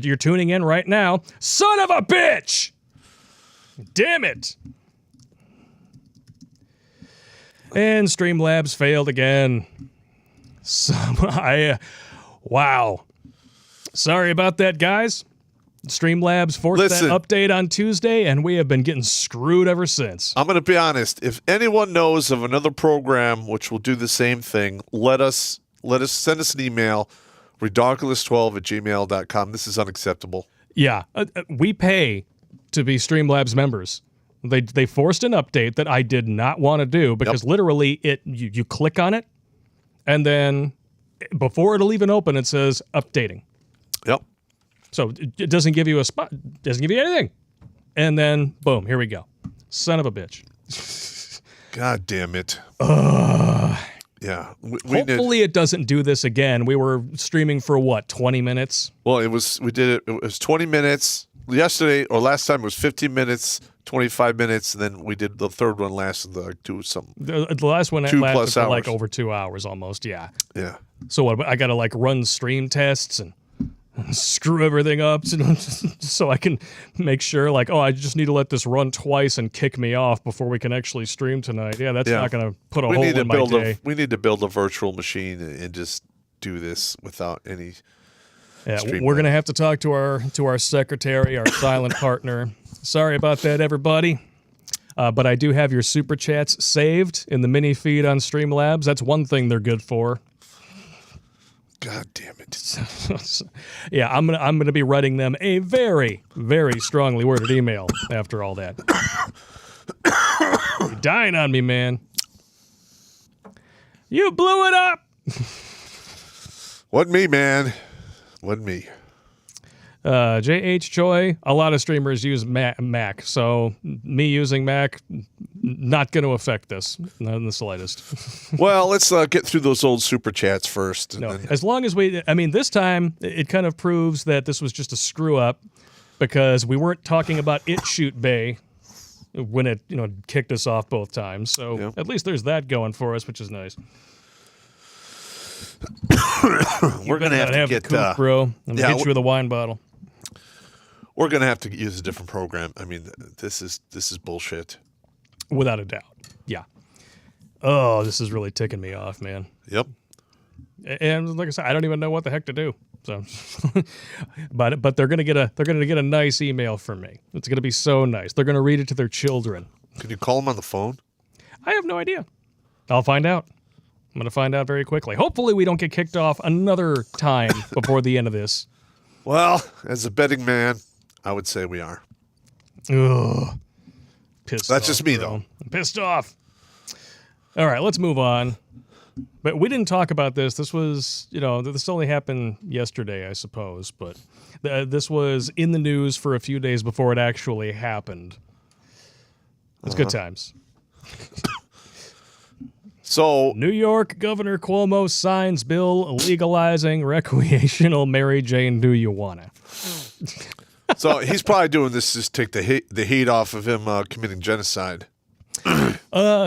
You're tuning in right now. Son of a bitch! Damn it! And Streamlabs failed again. Wow. Sorry about that, guys. Streamlabs forced that update on Tuesday, and we have been getting screwed ever since. I'm going to be honest. If anyone knows of another program which will do the same thing, send us an email, redonkulous12@gmail.com. This is unacceptable. Yeah, we pay to be Streamlabs members. They forced an update that I did not want to do because literally you click on it, and then before it'll even open, it says updating. Yep. So it doesn't give you a spot, doesn't give you anything. And then, boom, here we go. Son of a bitch. God damn it. Yeah. Hopefully it doesn't do this again. We were streaming for what, 20 minutes? Well, it was 20 minutes. Yesterday or last time it was 15 minutes, 25 minutes, and then we did the third one lasted like the last one lasted for like over 2 hours almost, yeah. Yeah. So what, I got to like run stream tests and screw everything up so I can make sure like, I just need to let this run twice and kick me off before we can actually stream tonight. Yeah, that's not going to put a hole in my day. We need to build a virtual machine and just do this without any we're going to have to talk to our secretary, our silent partner. Sorry about that, everybody. But I do have your super chats saved in the mini feed on Streamlabs. That's one thing they're good for. God damn it. Yeah, I'm gonna be writing them a very, very strongly worded email after all that. You're dying on me, man. You blew it up! Wasn't me, man. Wasn't me. J.H. Choi, a lot of streamers use Mac, so me using Mac, not going to affect this, not in the slightest. Well, let's get through those old super chats first. No, as long as this time, it kind of proves that this was just a screw-up, because we weren't talking about It Shoot Bay when it kicked us off both times, so at least there's that going for us, which is nice. We're going to have to get... Coop, bro. I'm going to hit you with a wine bottle. We're going to have to use a different program. I mean, this is bullshit. Without a doubt. Yeah. Oh, this is really ticking me off, man. Yep. And like I said, I don't even know what the heck to do. So, but they're going to get a nice email from me. It's going to be so nice. They're going to read it to their children. Can you call them on the phone? I have no idea. I'll find out. I'm going to find out very quickly. Hopefully we don't get kicked off another time before the end of this. Well, as a betting man, I would say we are. Ugh. Pissed That's off, just me, bro. though. I'm pissed off. All right, let's move on. But we didn't talk about this. This was, this only happened yesterday, I suppose. But this was in the news for a few days before it actually happened. It's good times. So, New York Governor Cuomo signs bill legalizing recreational Mary Jane. Do you wanna? So he's probably doing this just to take the heat off of him committing genocide.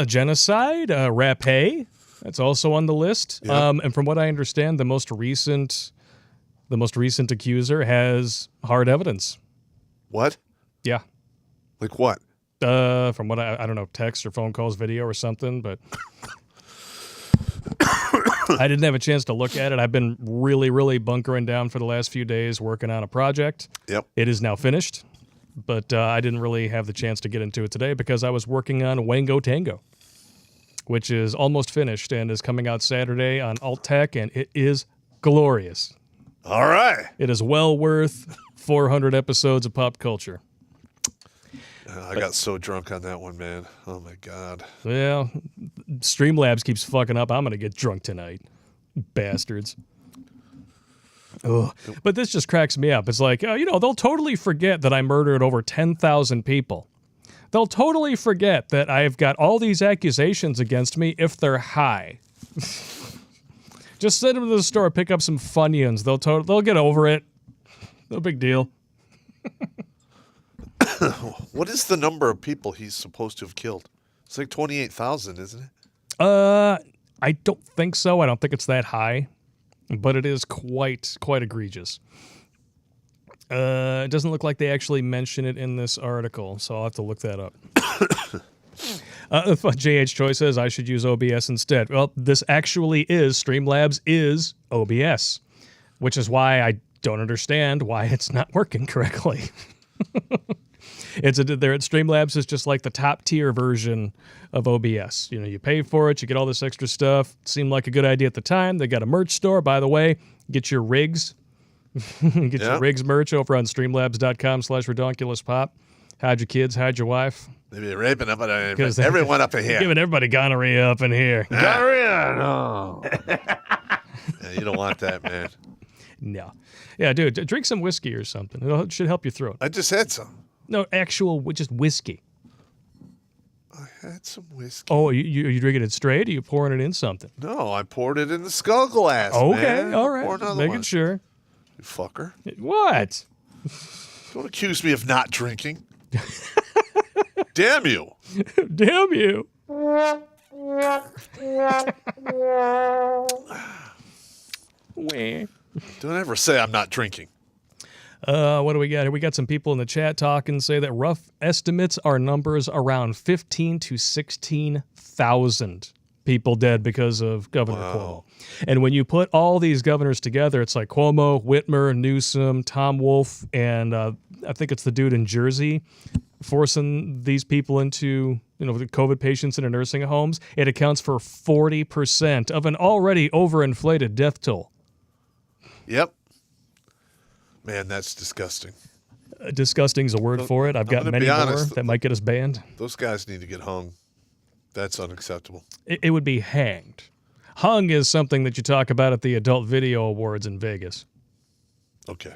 Genocide, rape. That's also on the list. Yep. And from what I understand, the most recent accuser has hard evidence. What? Yeah. Like what? From what I don't know, text or phone calls, video or something, but I didn't have a chance to look at it. I've been really, really bunkering down for the last few days working on a project. Yep. It is now finished, but I didn't really have the chance to get into it today because I was working on Wango Tango, which is almost finished and is coming out Saturday on Alt Tech, and it is glorious. All right. It is well worth 400 episodes of Popp Culture. I got so drunk on that one, man. Oh, my God. Well, Streamlabs keeps fucking up. I'm going to get drunk tonight. Bastards. Ugh. But this just cracks me up. It's like, they'll totally forget that I murdered over 10,000 people. They'll totally forget that I've got all these accusations against me if they're high. Just send them to the store, pick up some Funyuns. They'll get over it. No big deal. What is the number of people he's supposed to have killed? It's like 28,000, isn't it? I don't think so. I don't think it's that high. but it is quite egregious. It doesn't look like they actually mention it in this article, so I'll have to look that up. JH Choi says I should use OBS instead. Well, this actually is, Streamlabs is OBS, which is why I don't understand why it's not working correctly. Streamlabs is just like the top tier version of OBS. You know, you pay for it, you get all this extra stuff. It seemed like a good idea at the time. They got a merch store, by the way. Get your rigs. Your rigs merch over on streamlabs.com/redonkuluspop. Hide your kids, hide your wife. Maybe raping everyone up in here. Giving everybody gonorrhea up in here. Gonorrhea, no. Yeah, you don't want that, man. No. Yeah, dude, drink some whiskey or something. It should help your throat. I just had some. No, just whiskey. I had some whiskey. Oh, are you drinking it straight, or are you pouring it in something? No, I poured it in the skull glass, okay, man. All right. Making sure. You fucker. What? Don't accuse me of not drinking. Damn you. Damn you. Don't ever say I'm not drinking. What do we got here? We got some people in the chat talking, say that rough estimates are numbers around 15 to 16,000 people dead because of Governor Cuomo. And when you put all these governors together, it's like Cuomo, Whitmer, Newsom, Tom Wolf, and I think it's the dude in Jersey forcing these people into, the COVID patients into nursing homes. It accounts for 40% of an already overinflated death toll. Yep. Man, that's disgusting. Disgusting's a word for it. I've got many more that might get us banned. Those guys need to get hung. That's unacceptable. It would be hanged. Hung is something that you talk about at the Adult Video Awards in Vegas. Okay.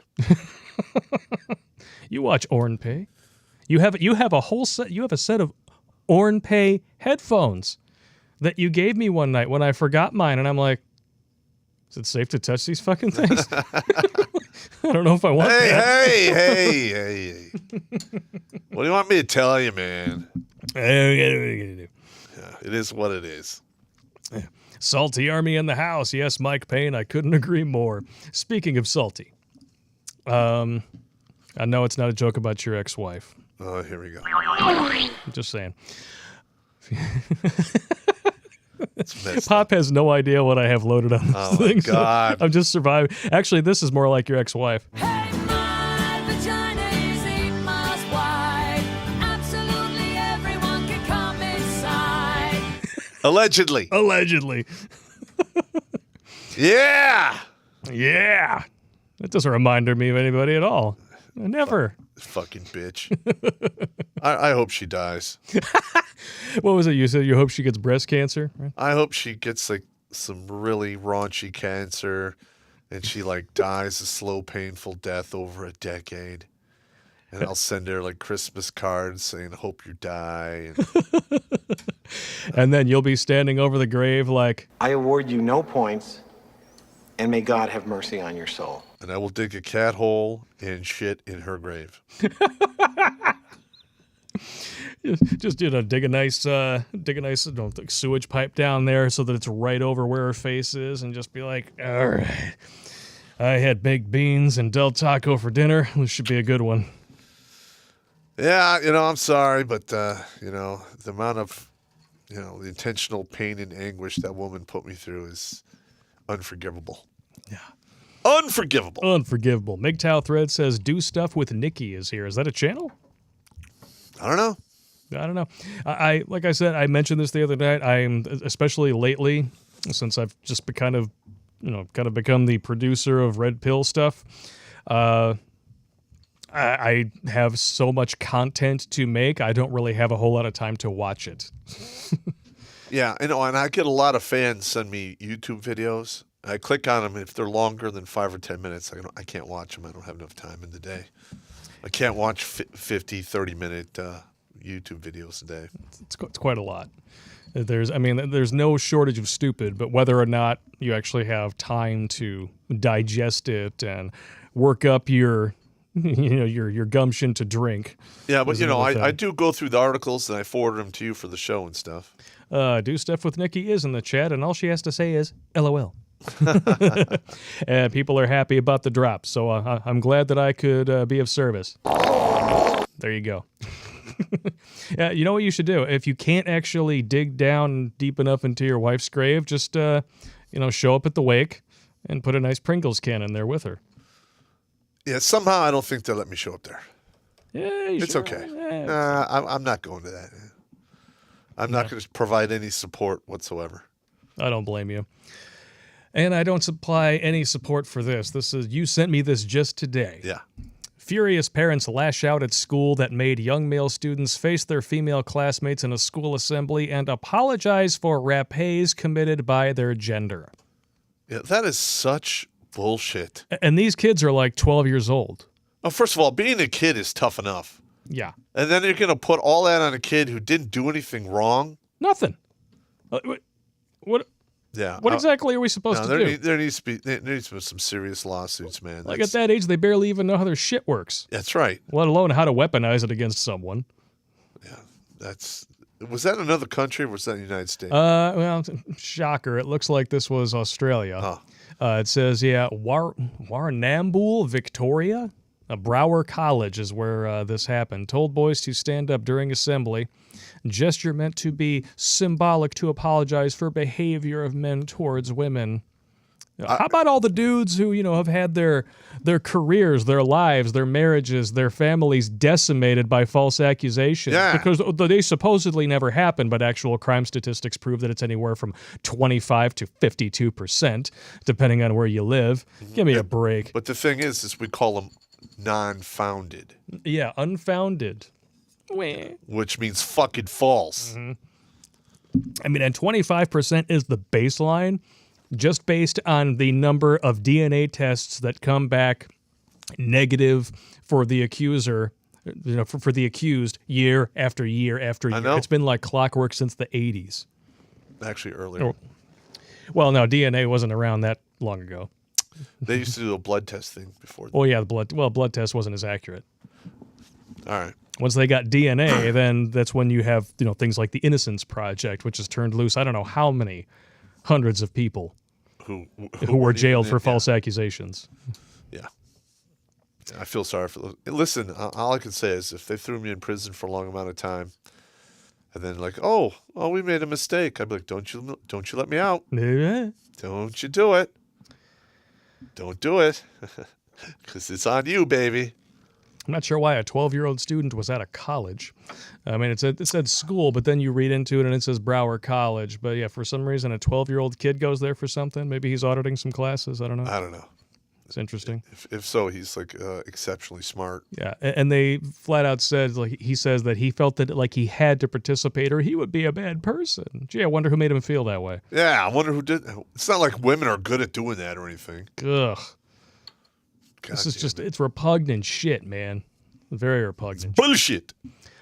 You watch OrnPay. You have a whole set. You have a set of OrnPay headphones that you gave me one night when I forgot mine, and I'm like, is it safe to touch these fucking things? I don't know if I want that. Hey. What do you want me to tell you, man? Yeah, it is what it is. Salty Army in the house. Yes, Mike Payne. I couldn't agree more. Speaking of salty, I know it's not a joke about your ex-wife. Oh, here we go. I'm just saying. Pop has no idea what I have loaded on this thing. Oh, my God. So I'm just surviving. Actually, this is more like your ex-wife. Hey, my vagina is 8 miles wide. Absolutely everyone can come inside. Allegedly. Yeah. Yeah. That doesn't remind me of anybody at all. Never. Fucking bitch. I hope she dies. What was it? You said you hope she gets breast cancer? Right? I hope she gets like some really raunchy cancer and she like dies a slow, painful death over a decade. And I'll send her like Christmas cards saying, hope you die. And then you'll be standing over the grave like, I award you no points, and may God have mercy on your soul. And I will dig a cat hole and shit in her grave. just dig a nice sewage pipe down there so that it's right over where her face is, and just be like, all right, I had baked beans and Del Taco for dinner. This should be a good one. Yeah, I'm sorry, but the amount of the intentional pain and anguish that woman put me through is unforgivable. Yeah. Unforgivable. MGTOW Thread says, Do Stuff with Nikki is here. Is that a channel? I don't know. I like I said, I mentioned this the other night. I'm especially lately, since I've just become the producer of Red Pill stuff. I have so much content to make. I don't really have a whole lot of time to watch it. Yeah, and I get a lot of fans send me YouTube videos. I click on them. If they're longer than 5 or 10 minutes, I can't watch them. I don't have enough time in the day. I can't watch 50, 30-minute YouTube videos a day. It's quite a lot. There's no shortage of stupid, but whether or not you actually have time to digest it and work up your gumption to drink. Yeah, but I do go through the articles and I forward them to you for the show and stuff. Do Stuff with Nikki is in the chat, and all she has to say is LOL. And people are happy about the drop. So I'm glad that I could be of service. There you go. Yeah, you know what you should do? If you can't actually dig down deep enough into your wife's grave, just, show up at the wake and put a nice Pringles can in there with her. Yeah, somehow I don't think they'll let me show up there. Yeah, It's sure. okay. Yeah, I'm not going to that. I'm not going to provide any support whatsoever. I don't blame you. And I don't supply any support for this. You sent me this just today. Yeah. Furious parents lash out at school that made young male students face their female classmates in a school assembly and apologize for rapes committed by their gender. Yeah, that is such bullshit. And these kids are like 12 years old. Oh, first of all, being a kid is tough enough. Yeah. And then you're going to put all that on a kid who didn't do anything wrong? Nothing. What Yeah. exactly are we supposed to do? There needs to be some serious lawsuits, man. Like at that age, they barely even know how their shit works, That's right. let alone how to weaponize it against someone. Yeah. Was that another country or was that the United States? Well, shocker. It looks like this was Australia. Oh. It says, Warrnambool, Victoria. Brower College is where this happened. Told boys to stand up during assembly. Gesture meant to be symbolic to apologize for behavior of men towards women. How about all the dudes who, have had their careers, their lives, their marriages, their families decimated by false accusations? Yeah. Because they supposedly never happened, but actual crime statistics prove that it's anywhere from 25 to 52%, depending on where you live. Give me a break. But the thing is we call them non-founded. Yeah, unfounded. Wah. Which means fucking false. I mean, and 25% is the baseline, just based on the number of DNA tests that come back negative for the accuser, for the accused year after year after year. I know. It's been like clockwork since the 80s. Actually, earlier. Well, no, DNA wasn't around that long ago. They used to do a blood test thing before. Oh, yeah, blood test wasn't as accurate. All right. Once they got DNA, then that's when you have, things like the Innocence Project, which has turned loose I don't know how many hundreds of people Who were jailed for yeah. false accusations. Yeah. I feel sorry for those. Listen, all I can say is if they threw me in prison for a long amount of time and then oh, we made a mistake, I'd be like, don't you let me out. Yeah. Don't you do it. Don't do it. Because it's on you, baby. I'm not sure why a 12-year-old student was at a college. I mean, it said school, but then you read into it and it says Brower College. But yeah, for some reason, a 12-year-old kid goes there for something. Maybe he's auditing some classes. I don't know. I don't know. It's interesting. If so, he's exceptionally smart. Yeah, and they flat out said, he says that he felt that he had to participate or he would be a bad person. Gee, I wonder who made him feel that way. Yeah, I wonder who did. It's not like women are good at doing that or anything. Ugh. God This is damn just, it. it's repugnant shit, man. Very repugnant. Bullshit.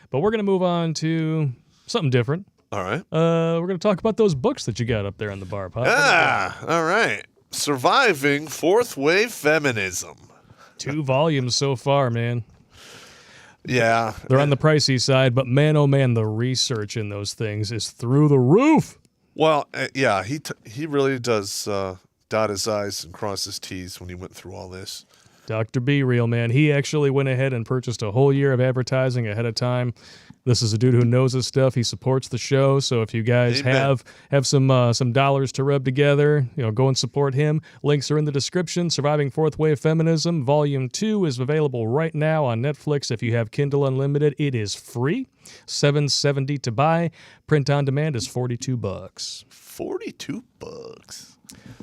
But we're going to move on to something different. All right. We're going to talk about those books that you got up there on the bar, Pop. All right. Surviving Fourth Wave Feminism. 2 volumes so far, man. Yeah. They're on the pricey side, but man, oh man, the research in those things is through the roof. Well, yeah, he really does dot his I's and cross his T's when he went through all this. Dr. B, real man. He actually went ahead and purchased a whole year of advertising ahead of time. This is a dude who knows his stuff. He supports the show. So if you guys Amen. have some dollars to rub together, go and support him. Links are in the description. Surviving Fourth Wave Feminism, Volume 2 is available right now on Netflix. If you have Kindle Unlimited, it is free. $7.70 to buy. Print on demand is $42. $42.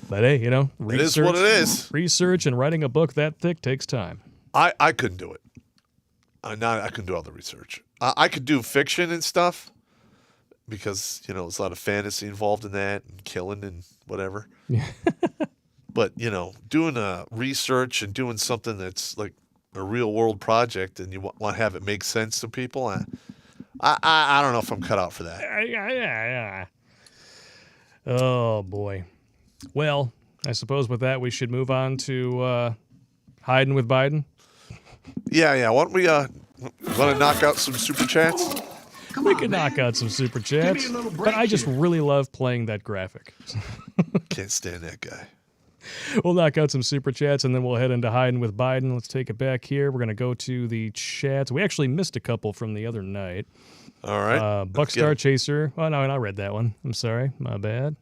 But hey, It is what it is. Research and writing a book that thick takes time. I couldn't do it. I couldn't do all the research. I could do fiction and stuff because, there's a lot of fantasy involved in that and killing and whatever. But, doing a research and doing something that's like a real world project and you want to have it make sense to people, I don't know if I'm cut out for that. Yeah. Oh, boy. Well, I suppose with that, we should move on to hiding with Biden. Yeah. Why don't we want to knock out some super chats? We could knock out some super chats, but I just really love playing that graphic. Can't stand that guy. We'll knock out some super chats, and then we'll head into hiding with Biden. Let's take it back here. We're going to go to the chats. We actually missed a couple from the other night. All right. Buckstar Chaser. Oh, no, I read that one. I'm sorry. My bad.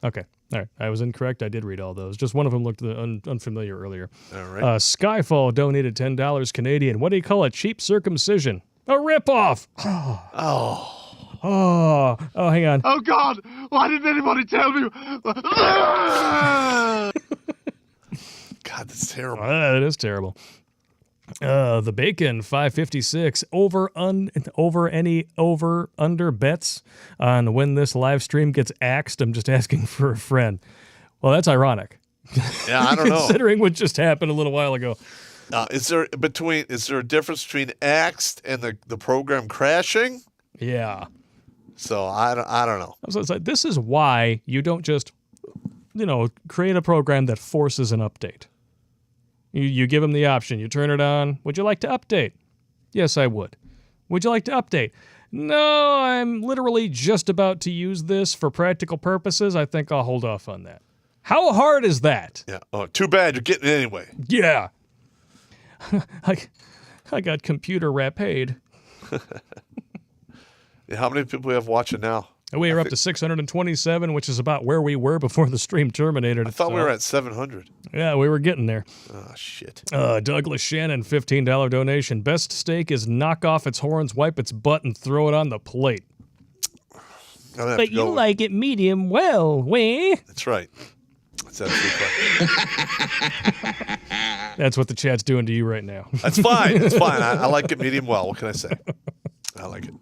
Okay. All right. I was incorrect. I did read all those. Just one of them looked unfamiliar earlier. All right. Skyfall donated $10 Canadian. What do you call a cheap circumcision? A ripoff. Oh, hang on. Oh, God! Why didn't anybody tell me? God, that's terrible. That is terrible. The Bacon 556 over under bets on when this live stream gets axed. I'm just asking for a friend. Well, that's ironic. Yeah, I don't know. Considering what just happened a little while ago. Is there a difference between axed and the program crashing? Yeah. So I don't know. So it's like, this is why you don't just, create a program that forces an update. You give them the option. You turn it on. Would you like to update? Yes, I would. Would you like to update? No, I'm literally just about to use this for practical purposes. I think I'll hold off on that. How hard is that? Yeah. Oh, too bad you're getting it anyway. Yeah. I got computer paid. How many people we have watching now? We are up to 627, which is about where we were before the stream terminated. I thought we were at 700. Yeah, we were getting there. Oh, shit. Douglas Shannon, $15 donation. Best steak is knock off its horns, wipe its butt, and throw it on the plate. But you like it medium well, we? That's right. That's absolutely right. That's what the chat's doing to you right now. That's fine. That's fine. I like it medium well. What can I say? I like it.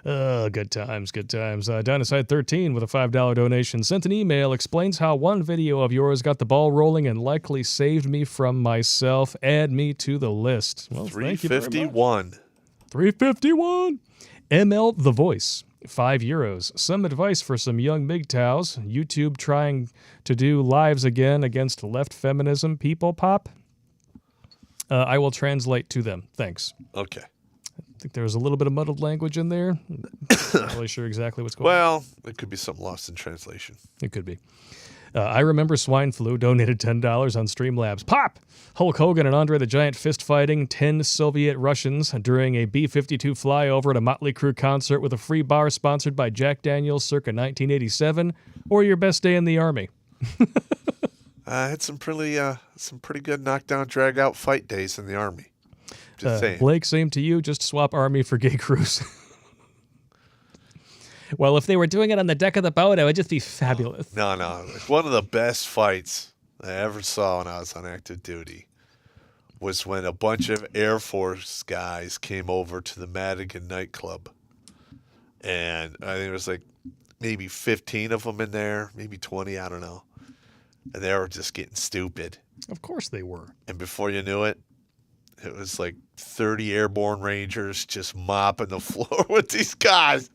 Good times, good times. Dynaside13 with a $5 donation sent an email, explains how one video of yours got the ball rolling and likely saved me from myself. Add me to the list. Well, thank you very much. 351. ML The Voice, €5. Some advice for some young MGTOWs. YouTube trying to do lives again against left feminism people, Pop? I will translate to them. Thanks. Okay. I think there was a little bit of muddled language in there. Not really sure exactly what's going on. Well, it could be something lost in translation. It could be. I remember swine flu, donated $10 on Streamlabs. Pop! Hulk Hogan and Andre the Giant fist fighting 10 Soviet Russians during a B-52 flyover at a Motley Crue concert with a free bar sponsored by Jack Daniels circa 1987, or your best day in the Army. I had some pretty good knockdown, drag out fight days in the Army. Just saying. Blake, same to you. Just swap Army for gay cruise. Well, if they were doing it on the deck of the boat, it would just be fabulous. No. One of the best fights I ever saw when I was on active duty was when a bunch of Air Force guys came over to the Madigan nightclub. And I think there was like maybe 15 of them in there, maybe 20, I don't know. And they were just getting stupid. Of course they were. And before you knew it, it was like 30 airborne rangers just mopping the floor with these guys.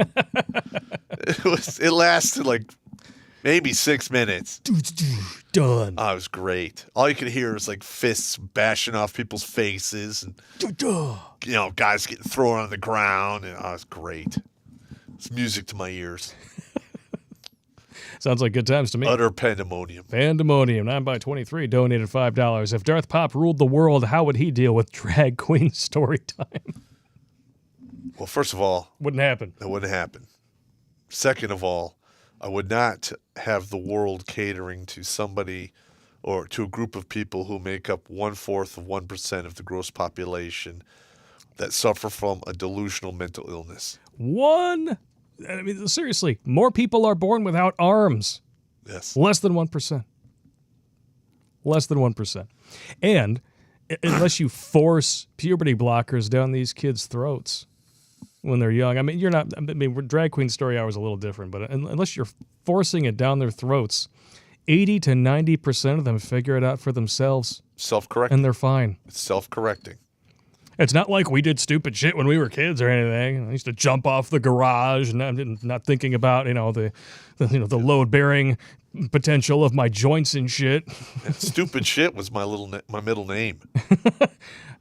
It lasted like maybe 6 minutes. Done. Oh, it was great. All you could hear was like fists bashing off people's faces and guys getting thrown on the ground. And it was great. It's music to my ears. Sounds like good times to me. Utter pandemonium. Pandemonium. 9x23 donated $5. If Darth Pop ruled the world, how would he deal with drag queen story time? Well, first of all, Wouldn't happen. it wouldn't happen. Second of all, I would not have the world catering to somebody or to a group of people who make up 1/4 of 1% of the gross population that suffer from a delusional mental illness. Seriously, more people are born without arms. Yes. Less than 1%. Less than 1%. And unless you force puberty blockers down these kids' throats when they're young, drag queen story hour is a little different, but unless you're forcing it down their throats, 80 to 90% of them figure it out for themselves. Self-correcting. And they're fine. It's self-correcting. It's not like we did stupid shit when we were kids or anything. I used to jump off the garage and not thinking about the load-bearing potential of my joints and shit. And stupid shit was my middle name.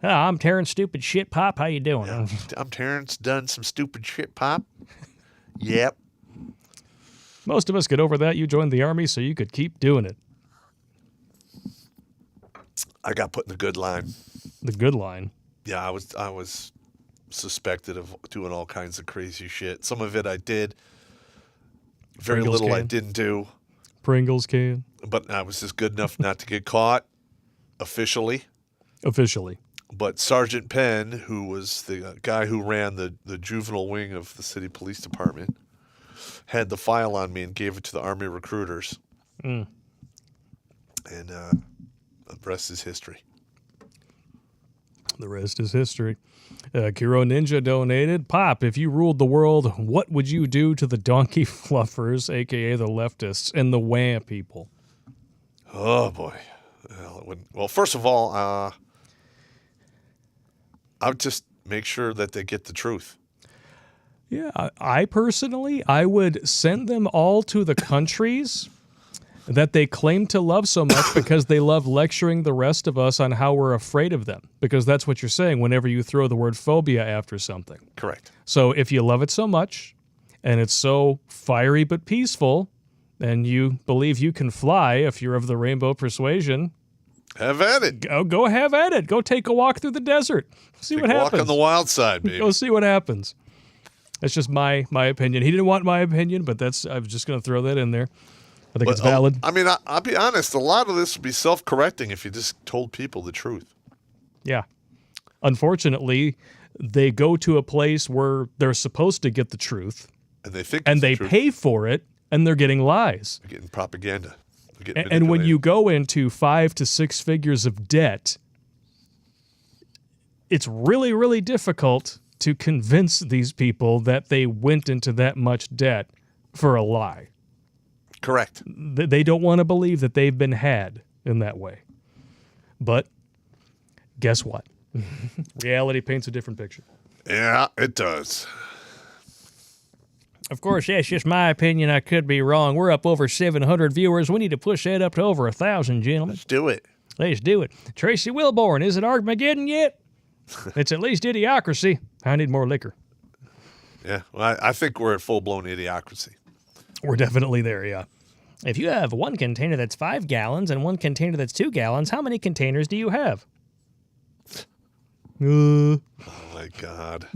I'm Terrence Stupid Shit Pop. How you doing? Yeah. I'm Terrence. Done some stupid shit, Pop. Yep. Most of us get over that. You joined the army so you could keep doing it. I got put in the good line. The good line. Yeah, I was suspected of doing all kinds of crazy shit. Some of it I did. Very Pringles little I can. didn't do. Pringles can. But I was just good enough not to get caught officially. Officially. But Sergeant Penn, who was the guy who ran the juvenile wing of the city police department, had the file on me and gave it to the Army recruiters. And the rest is history. The rest is history. Kiro Ninja donated. Pop, if you ruled the world, what would you do to the donkey fluffers, a.k.a. the leftists, and the wham people? Oh, boy. Well, first of all, I would just make sure that they get the truth. Yeah, I personally, I would send them all to the countries that they claim to love so much because they love lecturing the rest of us on how we're afraid of them. Because that's what you're saying whenever you throw the word phobia after something. Correct. So if you love it so much, and it's so fiery but peaceful, and you believe you can fly if you're of the rainbow persuasion, Have at it. go have at it. Go take a walk through the desert. See what happens. Walk on the wild side, baby. Go see what happens. That's just my opinion. He didn't want my opinion, but I was just going to throw that in there. I think it's valid. I mean, I'll be honest. A lot of this would be self-correcting if you just told people the truth. Yeah. Unfortunately, they go to a place where they're supposed to get the truth, And they think and it's the they truth. pay for it, and they're getting lies. They're getting propaganda. They're getting And when manipulated. you go into 5 to 6 figures of debt, it's really, really difficult to convince these people that they went into that much debt for a lie. Correct. They don't want to believe that they've been had in that way. But guess what? Reality paints a different picture. Yeah, it does. Of course, that's just my opinion. I could be wrong. We're up over 700 viewers. We need to push that up to over 1,000, gentlemen. Let's do it. Let's do it. Tracy Wilborn, is it Armageddon yet? It's at least Idiocracy. I need more liquor. Yeah, well, I think we're at full-blown idiocracy. We're definitely there, yeah. If you have one container that's 5 gallons and one container that's 2 gallons, how many containers do you have? Oh, my God.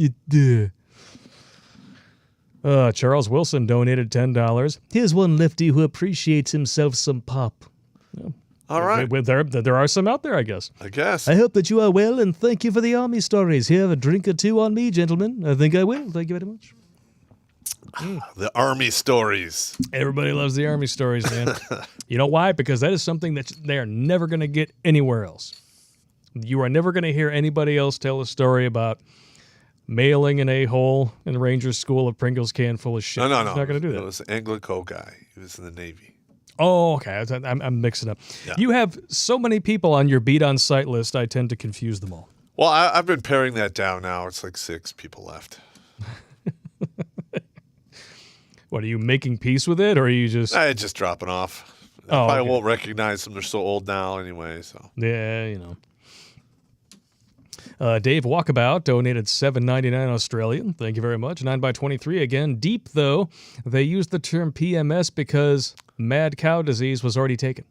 Charles Wilson donated $10. Here's one lefty who appreciates himself some pop. All right. There are some out there, I guess. I guess. I hope that you are well, and thank you for the army stories. Here, have a drink or two on me, gentlemen. I think I will. Thank you very much. The army stories. Everybody loves the army stories, man. You know why? Because that is something that they are never going to get anywhere else. You are never going to hear anybody else tell a story about mailing an a-hole in Rangers School of Pringles can full of shit. No. He's not going to do It that. was an Anglico guy. He was in the Navy. Oh, okay. I'm mixing up. Yeah. You have so many people on your beat on site list, I tend to confuse them all. Well, I've been paring that down now. It's like 6 people left. What, are you making peace with it, or are you just... I just dropping off. I Oh, probably okay. won't recognize them. They're so old now anyway. So Yeah, you know. Dave Walkabout donated $7.99 Australian. Thank you very much. 9x23 again. Deep, though, they used the term PMS because mad cow disease was already taken.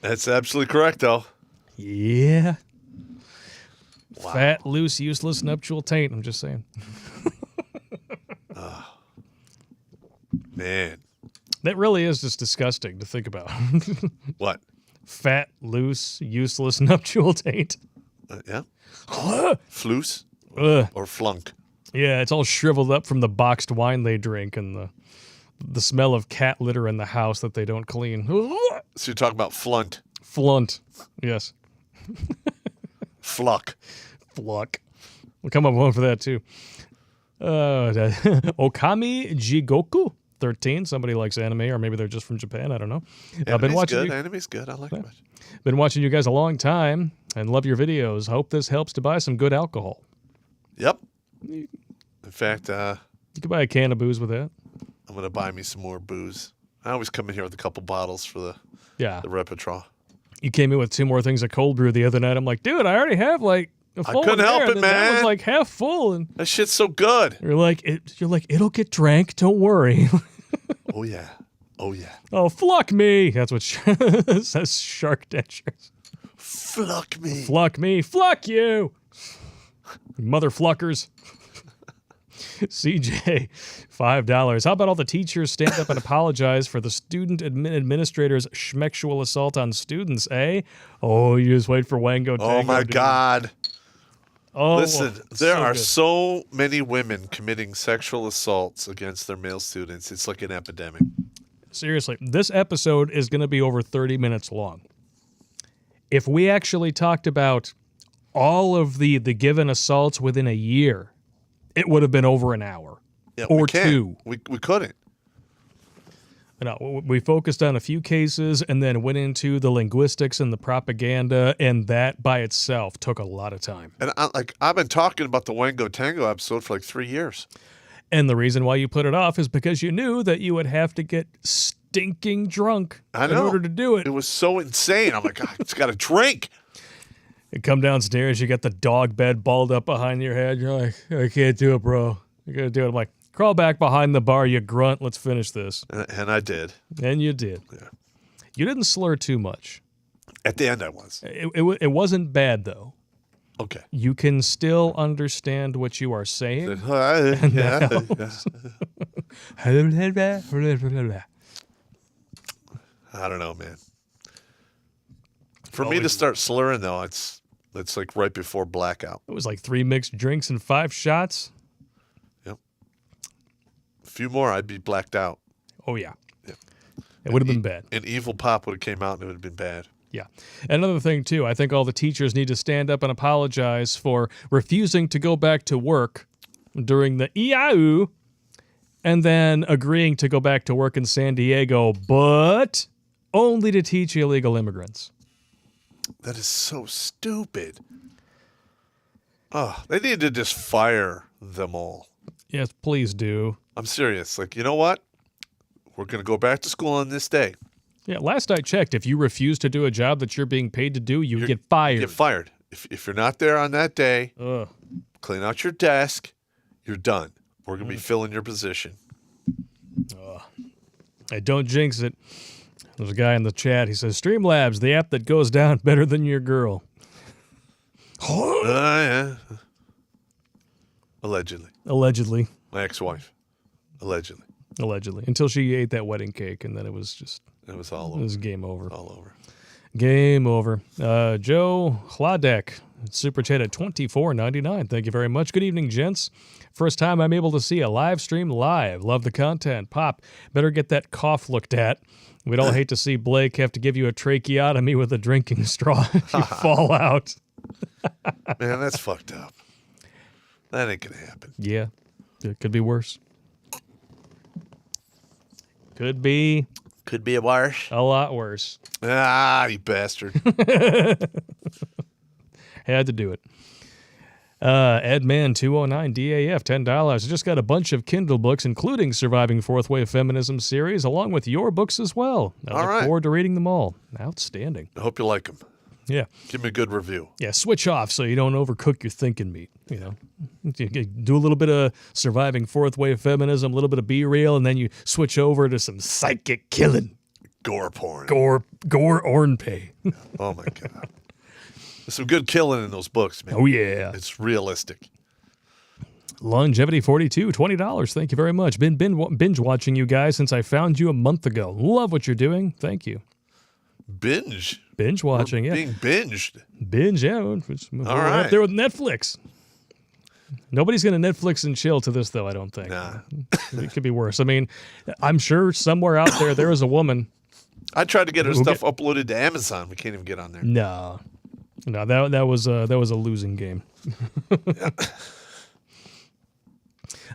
that's absolutely correct, though. Yeah. Fat, loose, useless, nuptial taint. I'm just saying. Man, That really is just disgusting to think about. what? Fat, loose, useless, nuptial taint. Yeah. Floose Ugh. or flunk. Yeah, it's all shriveled up from the boxed wine they drink and the smell of cat litter in the house that they don't clean. So you're talking about flunt, Flunt. Yes. fluck. Fluck. We'll come up with one for that, too. Okami Jigoku 13. Somebody likes anime, or maybe they're just from Japan. I don't know. I've been Anime's watching good. you, Anime's good. I like it. been watching you guys a long time and love your videos. Hope this helps to buy some good alcohol. Yep. In fact, You could buy a can of booze with that. I'm going to buy me some more booze. I always come in here with a couple bottles for the Yeah. repertoire. You came in with 2 more things of cold brew the other night. I'm like, dude, I already have like full couldn't one help there, it, and then That man. was like half full, and That shit's so good. you're like, it'll get drank. Don't worry. Oh yeah. Oh yeah. Oh, fluck me. That's what says Shark Dentures. Fluck me. Fluck me. Fluck you. Mother fluckers. CJ, $5. How about all the teachers stand up and apologize for the student administrator's schmexual assault on students, eh? Oh, you just wait for Wango Tango. Oh my dude. God. Oh, Listen, it's there so are good. so many women committing sexual assaults against their male students. It's like an epidemic. Seriously, this episode is going to be over 30 minutes long. If we actually talked about all of the given assaults within a year, it would have been over an hour Yeah, or we can't. two. We couldn't. No, we focused on a few cases and then went into the linguistics and the propaganda, and that by itself took a lot of time. And I've been talking about the Wango Tango episode for like 3 years. And the reason why you put it off is because you knew that you would have to get stinking drunk I in know. order to do it. It was so insane. I'm like, I just got to drink. You come downstairs, you got the dog bed balled up behind your head. You're like, I can't do it, bro. You gotta do it. I'm like, crawl back behind the bar, you grunt. Let's finish this. And I did. And you did. Yeah. You didn't slur too much. At the end, I was. It wasn't bad, though. Okay. You can still understand what you are saying. Yeah. I don't know, man. For me to start slurring, though, it's like right before blackout. It was like 3 mixed drinks and 5 shots. Yep. A few more, I'd be blacked out. Oh, yeah. Yeah. It would have been bad. An evil pop would have came out and it would have been bad. Yeah. Another thing, too, I think all the teachers need to stand up and apologize for refusing to go back to work during the EIU and then agreeing to go back to work in San Diego, but only to teach illegal immigrants. That is so stupid. Oh, they need to just fire them all. Yes, please do. I'm serious. Like, you know what? We're going to go back to school on this day. Yeah, last I checked, if you refuse to do a job that you're being paid to do, you get fired. Get fired. If you're not there on that day, Ugh. clean out your desk, you're done. We're going to be filling your position. Hey, don't jinx it. There's a guy in the chat. He says, Streamlabs, the app that goes down better than your girl. Yeah. Allegedly. Allegedly. My ex-wife. Allegedly. Allegedly. Until she ate that wedding cake, and then it was just, It was all it over. was game over. All over. Game over. Joe Hladek, super chat at $24.99. Thank you very much. Good evening, gents. First time I'm able to see a live stream live. Love the content. Pop, better get that cough looked at. We'd all hate to see Blake have to give you a tracheotomy with a drinking straw if you fall out. Man, that's fucked up. That ain't going to happen. Yeah, it could be worse. Could be Could be a worse. a lot worse. Ah, you bastard. Had to do it. Edman209 DAF, $10. I just got a bunch of Kindle books, including Surviving Fourth Wave Feminism series, along with your books as well. I look right. forward to reading them all. Outstanding. I hope you like them. Yeah. Give me a good review. Yeah, switch off so you don't overcook your thinking meat, you know. Do a little bit of Surviving Fourth Wave Feminism, a little bit of B-Real, and then you switch over to some psychic killing. Gore porn. Gore Ornpay. Oh, my God. There's some good killing in those books, man. Oh, yeah. It's realistic. Longevity 42, $20. Thank you very much. Been binge watching you guys since I found you a month ago. Love what you're doing. Thank you. Binge. Binge watching, yeah. Being binged. Binge, yeah. We're right. up there with Netflix. Nobody's going to Netflix and chill to this, though, I don't think. Nah. It could be worse. I mean, I'm sure somewhere out there is a woman. I tried to get her Who stuff uploaded to Amazon. We can't even get on there. No, that was a losing game.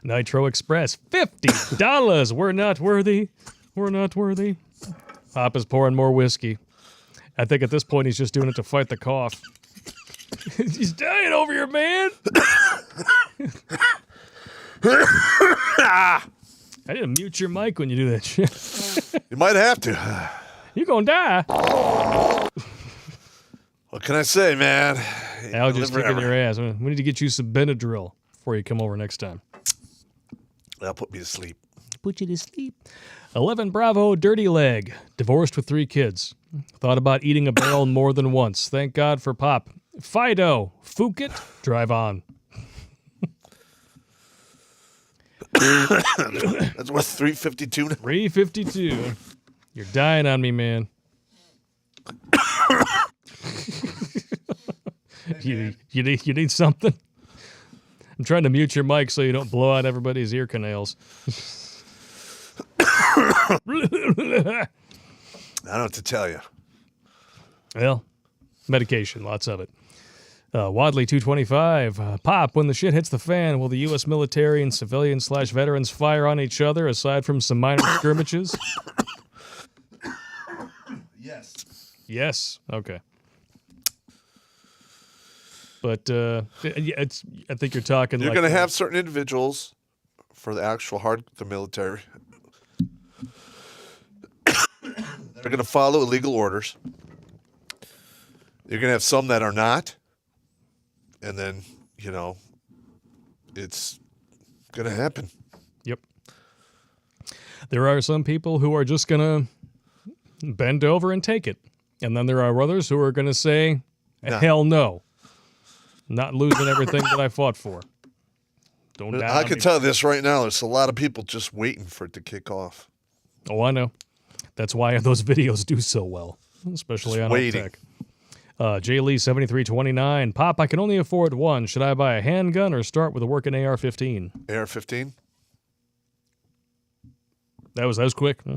Nitro Express, $50. We're not worthy. We're not worthy. Pop is pouring more whiskey. I think at this point he's just doing it to fight the cough. He's dying over here, man. I didn't mute your mic when you do that shit. You might have to. You're gonna die. What can I say, man? Allergies live kicking forever. your ass. We need to get you some Benadryl before you come over next time. That'll put me to sleep. Put you to sleep. 11 Bravo, dirty leg. Divorced with 3 kids. Thought about eating a barrel more than once. Thank God for Popp. Fido, Fook it, drive on. That's worth $3.52. 352. You're dying on me, man. you need something? I'm trying to mute your mic so you don't blow out everybody's ear canals. I don't know what to tell you. Well, medication, lots of it. Wadley 225. Popp, when the shit hits the fan, will the U.S. military and civilian/veterans fire on each other aside from some minor skirmishes? Yes. Yes. Okay. But I think you're talking You're like going to have certain individuals for the military. They're going to follow illegal orders. You're going to have some that are not. And then, it's going to happen. Yep. There are some people who are just going to bend over and take it. And then there are others who are going to say, hell no. Not losing everything that I fought for. Don't die I on can me. tell you this right now. There's a lot of people just waiting for it to kick off. Oh, I know. That's why those videos do so well, especially Just on waiting. Tech. J. Lee 7329. Popp, I can only afford one. Should I buy a handgun or start with a working AR-15? AR-15? That was quick. Huh?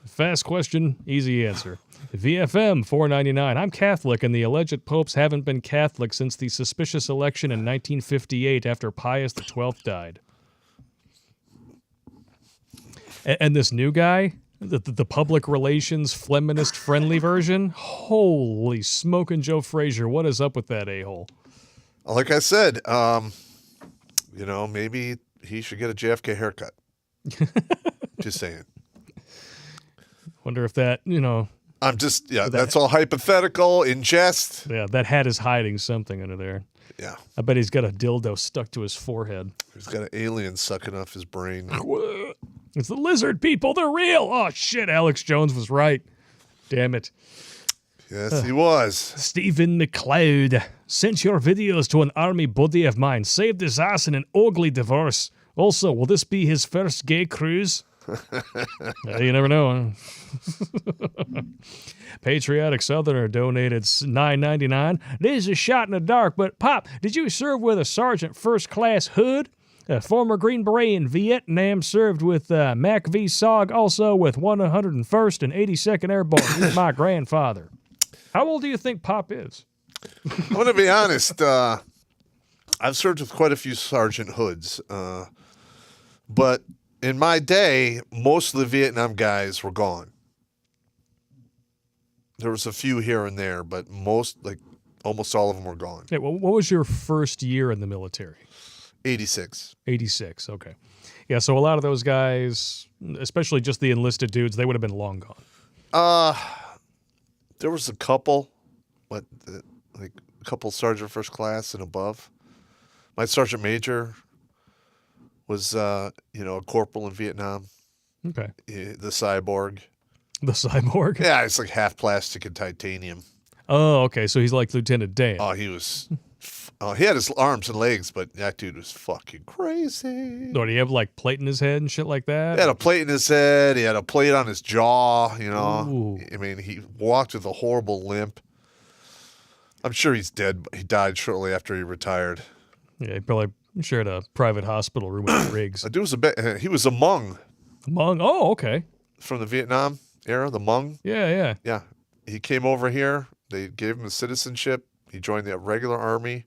Fast question, easy answer. VFM 499. I'm Catholic, and the alleged popes haven't been Catholic since the suspicious election in 1958 after Pius XII died. And this new guy, the public relations feminist friendly version, holy smoking Joe Frazier, what is up with that a-hole? Like I said, maybe he should get a JFK haircut. Just saying. Wonder if that, I'm just, that's all hypothetical, in jest. yeah, that hat is hiding something under there. Yeah. I bet he's got a dildo stuck to his forehead. He's got an alien sucking off his brain. It's the lizard people, they're real. Oh shit, Alex Jones was right. Damn it. Yes, he was. Stephen McLeod, sent your videos to an army buddy of mine. Saved his ass in an ugly divorce. Also, will this be his first gay cruise? You never know. Huh? Patriotic Southerner donated $9.99. This is a shot in the dark, but Popp, did you serve with a Sergeant First Class Hood? A former Green Beret in Vietnam, served with Mac V. SOG, also with 101st and 82nd Airborne. He's my grandfather. How old do you think Popp is? I'm going to be honest. I've served with quite a few Sergeant Hoods. But in my day, most of the Vietnam guys were gone. There was a few here and there, but almost all of them were gone. Yeah, well, what was your first year in the military? 86. 86, okay. Yeah, so a lot of those guys, especially just the enlisted dudes, they would have been long gone. There was a couple, a couple Sergeant First Class and above. My Sergeant Major was, a corporal in Vietnam. Okay. The cyborg. The cyborg? Yeah, it's like half plastic and titanium. Oh, okay, so he's like Lieutenant Dan. Oh, he was. He had his arms and legs, but that dude was fucking crazy. Or do you have like plate in his head and shit like that? He had a plate in his head. He had a plate on his jaw. Ooh. I mean, he walked with a horrible limp. I'm sure he's dead. He died shortly after he retired. Yeah, he probably shared a private hospital room with Riggs. The dude was he was a Hmong Hmong? Oh, okay. from the Vietnam era. The Hmong. Yeah. Yeah, he came over here. They gave him a citizenship. He joined the regular army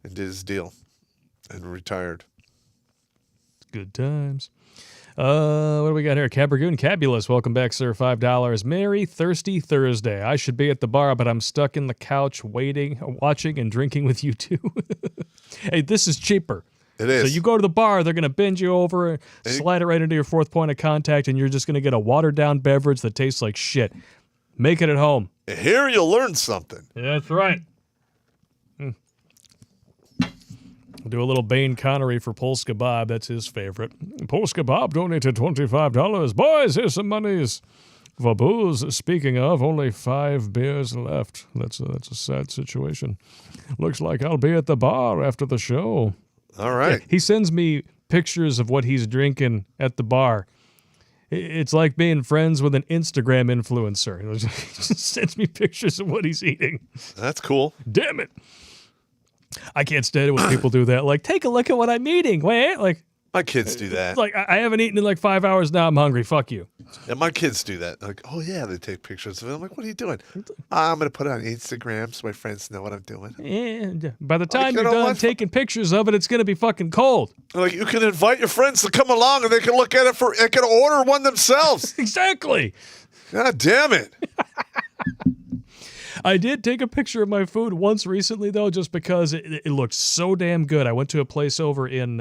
and did his deal and retired. Good times. What do we got here? Cabergoon Cabulous, welcome back, sir. $5. Merry Thirsty Thursday. I should be at the bar, but I'm stuck in the couch waiting, watching, and drinking with you two. Hey, this is cheaper. It is. So you go to the bar, they're going to bend you over, slide it right into your fourth point of contact, and you're just going to get a watered-down beverage that tastes like shit. Make it at home. And here you'll learn something. Yeah, that's right. Do a little Bane Connery for Polska Bob. That's his favorite. Polska Bob donated $25. Boys, here's some monies for booze. Speaking of, only 5 beers left. That's a sad situation. Looks like I'll be at the bar after the show. All right. He sends me pictures of what he's drinking at the bar. It's like being friends with an Instagram influencer. He just sends me pictures of what he's eating. That's cool. Damn it. I can't stand it when people do that. Like, take a look at what I'm eating. Wait, like, My kids do that. like I haven't eaten in like 5 hours now. I'm hungry. Fuck you. Yeah, my kids do that. Like, oh yeah, they take pictures of it. I'm like, what are you doing? I'm gonna put it on Instagram so my friends know what I'm doing. And by the time you you're know done what? taking pictures of it, it's gonna be fucking cold. Like, you can invite your friends to come along and they can look at it they can order one themselves. Exactly. God damn it. I did take a picture of my food once recently, though, just because it looked so damn good. I went to a place over in,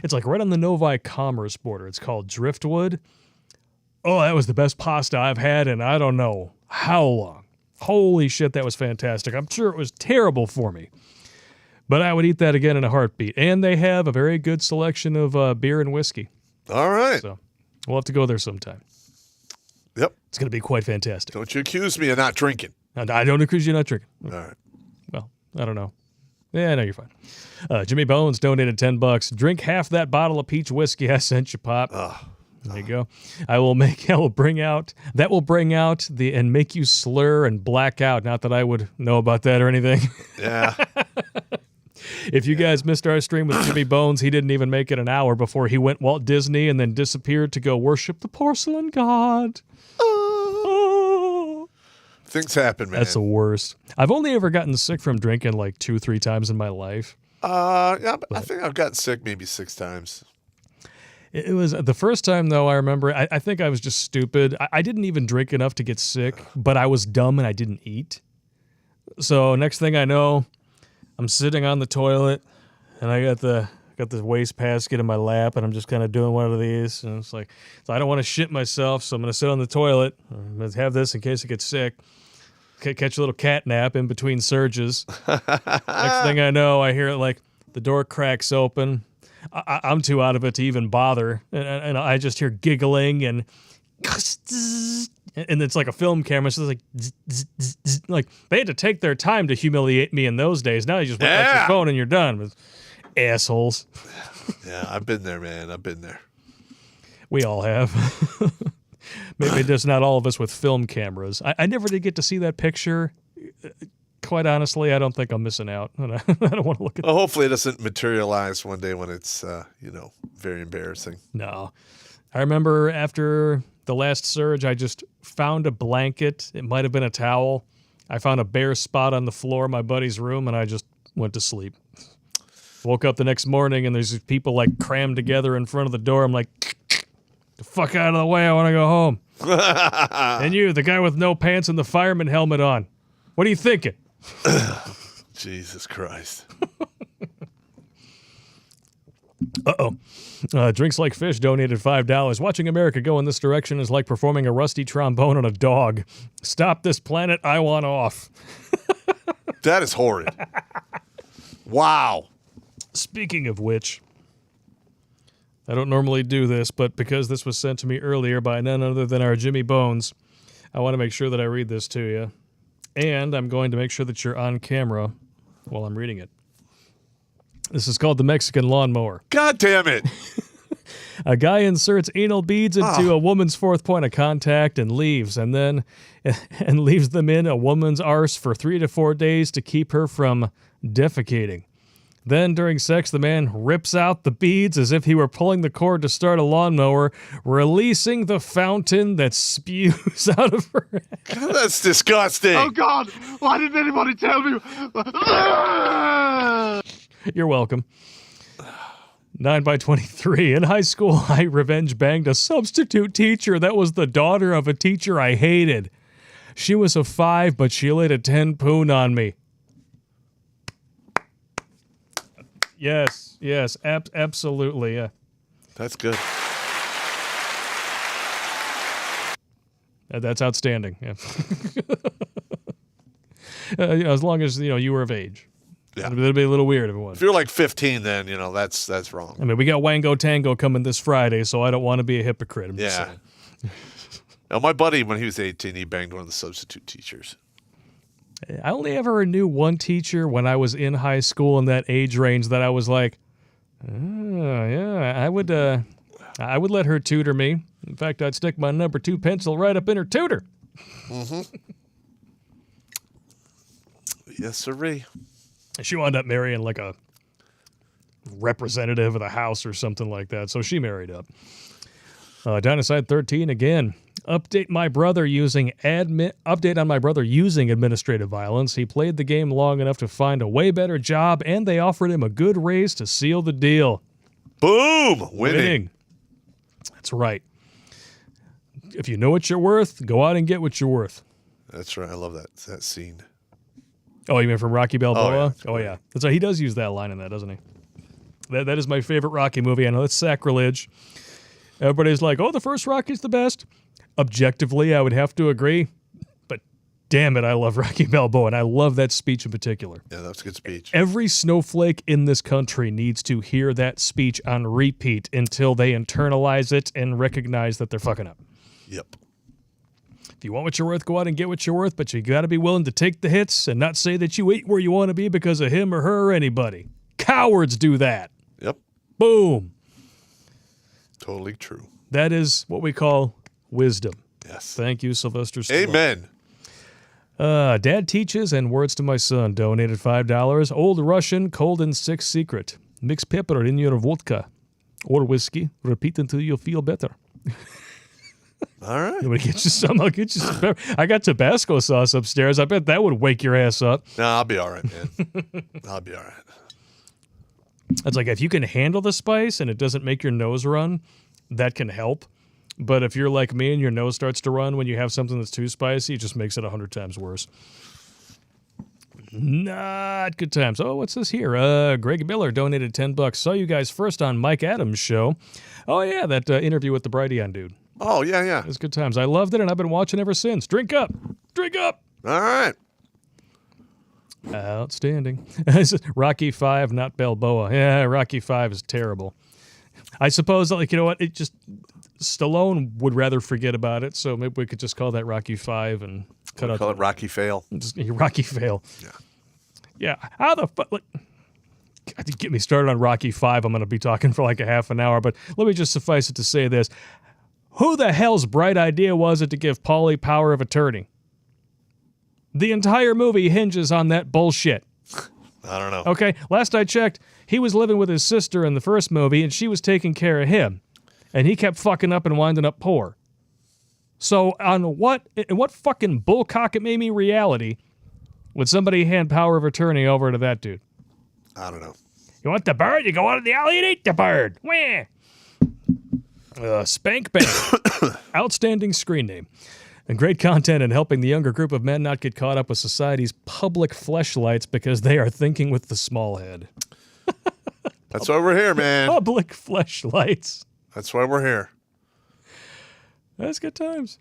it's like right on the Novi Commerce border. It's called Driftwood. Oh, that was the best pasta I've had in I don't know how long. Holy shit, that was fantastic. I'm sure it was terrible for me, but I would eat that again in a heartbeat. And they have a very good selection of beer and whiskey. All right. So we'll have to go there sometime. Yep. It's going to be quite fantastic. Don't you accuse me of not drinking. And I don't accuse you of not drinking. All right. Well, I don't know. Yeah, no, you're fine. Jimmy Bones donated $10. Drink half that bottle of peach whiskey I sent you, Pop. There you go. That will bring out and make you slur and black out. Not that I would know about that or anything. Yeah. If you guys missed our stream with Jimmy Bones, he didn't even make it an hour before he went Walt Disney and then disappeared to go worship the porcelain god. Oh. Things happen, man. That's the worst. I've only ever gotten sick from drinking like 2-3 times in my life. Yeah, I think I've gotten sick maybe 6 times. It was the first time, though, I remember, I think I was just stupid. I didn't even drink enough to get sick, but I was dumb and I didn't eat. So next thing I know, I'm sitting on the toilet and I got the wastebasket in my lap and I'm just kind of doing one of these. And it's like, so I don't want to shit myself, so I'm going to sit on the toilet. I'm going to have this in case I get sick. Catch a little cat nap in between surges. Next thing I know, I hear like the door cracks open. I'm too out of it to even bother, and I just hear giggling and it's like a film camera. So it's like they had to take their time to humiliate me in those days. Now you just whip out your phone and you're done with assholes. Yeah, I've been there, man. I've been there. We all have. Maybe just not all of us with film cameras. I never did get to see that picture. Quite honestly, I don't think I'm missing out. I don't want to look at Well, hopefully it doesn't materialize one day when it's, very embarrassing. No. I remember after the last surge, I just found a blanket. It might have been a towel. I found a bare spot on the floor of my buddy's room, and I just went to sleep. Woke up the next morning, and there's these people like crammed together in front of the door. I'm like, the fuck out of the way. I want to go home. And you, the guy with no pants and the fireman helmet on. What are you thinking? Jesus Christ. Uh-oh. Drinks Like Fish donated $5. Watching America go in this direction is like performing a rusty trombone on a dog. Stop this planet. I want off. That is horrid. Wow. Speaking of which, I don't normally do this, but because this was sent to me earlier by none other than our Jimmy Bones, I want to make sure that I read this to you. And I'm going to make sure that you're on camera while I'm reading it. This is called the Mexican Lawnmower. God damn it. A guy inserts anal beads into a woman's fourth point of contact and leaves, and leaves them in a woman's arse for 3 to 4 days to keep her from defecating. Then, during sex, the man rips out the beads as if he were pulling the cord to start a lawnmower, releasing the fountain that spews out of her head. God, that's disgusting. Oh, God! Why didn't anybody tell me? You're welcome. 9/23. In high school, I revenge banged a substitute teacher that was the daughter of a teacher I hated. She was a 5, but she laid a 10 poon on me. Yes, absolutely, yeah. That's good. That's outstanding. Yeah. as long as you were of age. Yeah. It'd be a little weird if it If wasn't. you're like 15, then that's wrong. I mean, we got Wango Tango coming this Friday, so I don't want to be a hypocrite. I'm just Yeah. saying. Now, my buddy, when he was 18, he banged one of the substitute teachers. I only ever knew one teacher when I was in high school in that age range that I was like, oh, yeah, I would let her tutor me. In fact, I'd stick my number 2 pencil right up in her tutor. Yes, sirree. She wound up marrying like a representative of the house or something like that, so she married up. Downside 13 again. Update on my brother using administrative violence. He played the game long enough to find a way better job, and they offered him a good raise to seal the deal. Boom! Winning. That's right. If you know what you're worth, go out and get what you're worth. That's right. I love that scene. Oh, you mean from Rocky Balboa? Oh, yeah. That's right. He does use that line in that, doesn't he? That is my favorite Rocky movie. I know it's sacrilege. Everybody's like, oh, the first Rocky's the best. Objectively, I would have to agree. But damn it, I love Rocky Balboa, and I love that speech in particular. Yeah, that was a good speech. Every snowflake in this country needs to hear that speech on repeat until they internalize it and recognize that they're fucking up. Yep. If you want what you're worth, go out and get what you're worth, but you got to be willing to take the hits and not say that you ain't where you want to be because of him or her or anybody. Cowards do that. Yep. Boom. Totally true. That is what we call wisdom. Yes. Thank you, Sylvester Stallone. Amen. Dad teaches and words to my son. Donated $5. Old Russian cold and sick secret. Mix pepper in your vodka or whiskey. Repeat until you feel better. All right. I'm gonna get you some. I'll get you some pepper. I got Tabasco sauce upstairs. I bet that would wake your ass up. No, I'll be all right, man. I'll be all right. It's like if you can handle the spice and it doesn't make your nose run, that can help. But if you're like me and your nose starts to run when you have something that's too spicy, it just makes it 100 times worse. Not good times. Oh, what's this here? Greg Miller donated $10. Saw you guys first on Mike Adams' show. Oh, yeah, that interview with the Brighteon dude. Oh, yeah. It was good times. I loved it, and I've been watching ever since. Drink up. Drink up. All right. Outstanding. Rocky 5, not Balboa. Yeah, Rocky 5 is terrible. I suppose, like, you know what? It just Stallone would rather forget about it, so maybe we could just call that Rocky 5 and cut out. Call it Rocky Fail. Just Rocky Fail. Yeah. Yeah. How the fuck? Like, God, get me started on Rocky 5. I'm going to be talking for like a half an hour, but let me just suffice it to say this. Who the hell's bright idea was it to give Paulie power of attorney? The entire movie hinges on that bullshit. I don't know. Okay, last I checked, he was living with his sister in the first movie, and she was taking care of him. And he kept fucking up and winding up poor. So in what fucking bullcock-it-made-me reality would somebody hand power of attorney over to that dude? I don't know. You want the bird? You go out in the alley and eat the bird. Wah! Spank Bank. Outstanding screen name. And great content in helping the younger group of men not get caught up with society's public fleshlights because they are thinking with the small head. That's why we're here, man. Public fleshlights. That's why we're here. That's good times.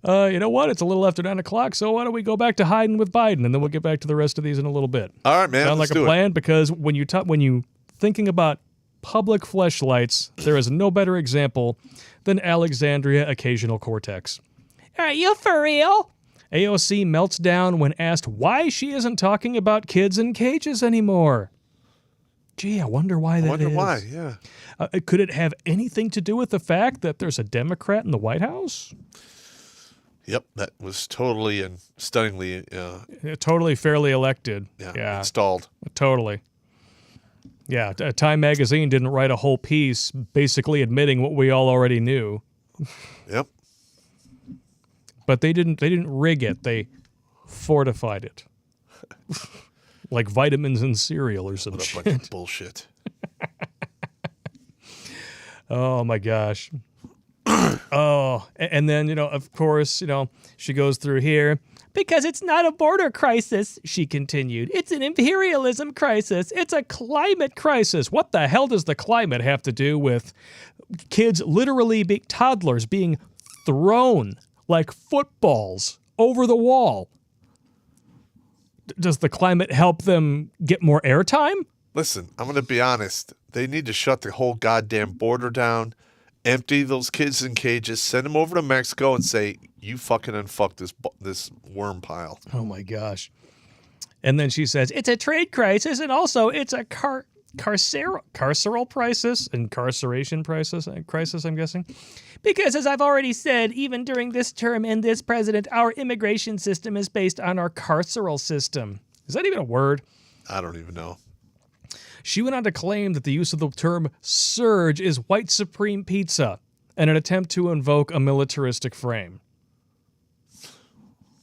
You know what? It's a little after 9 o'clock, so why don't we go back to hiding with Biden, and then we'll get back to the rest of these in a little bit. All right, man. Sound let's like a do plan? Because when you thinking about public fleshlights, there is no better example than Alexandria Occasional Cortex. Are you for real? AOC melts down when asked why she isn't talking about kids in cages anymore. Gee, I wonder why that is. I wonder why, yeah. Could it have anything to do with the fact that there's a Democrat in the White House? Yep, that was totally and stunningly Totally fairly elected. installed. Totally. Yeah, Time Magazine didn't write a whole piece basically admitting what we all already knew. Yep. But they didn't rig it. They fortified it. Like vitamins in cereal or some What a shit. bunch of bullshit. Oh my gosh. Oh, and then, of course, she goes through here. Because it's not a border crisis, she continued. It's an imperialism crisis. It's a climate crisis. What the hell does the climate have to do with kids toddlers being thrown like footballs over the wall? Does the climate help them get more airtime? Listen, I'm going to be honest. They need to shut the whole goddamn border down, empty those kids in cages, send them over to Mexico, and say, you fucking unfuck this worm pile. Oh my gosh. And then she says, it's a trade crisis, and also it's a carceral crisis, incarceration crisis, I'm guessing. Because as I've already said, even during this term and this president, our immigration system is based on our carceral system. Is that even a word? I don't even know. She went on to claim that the use of the term surge is white supreme pizza and an attempt to invoke a militaristic frame.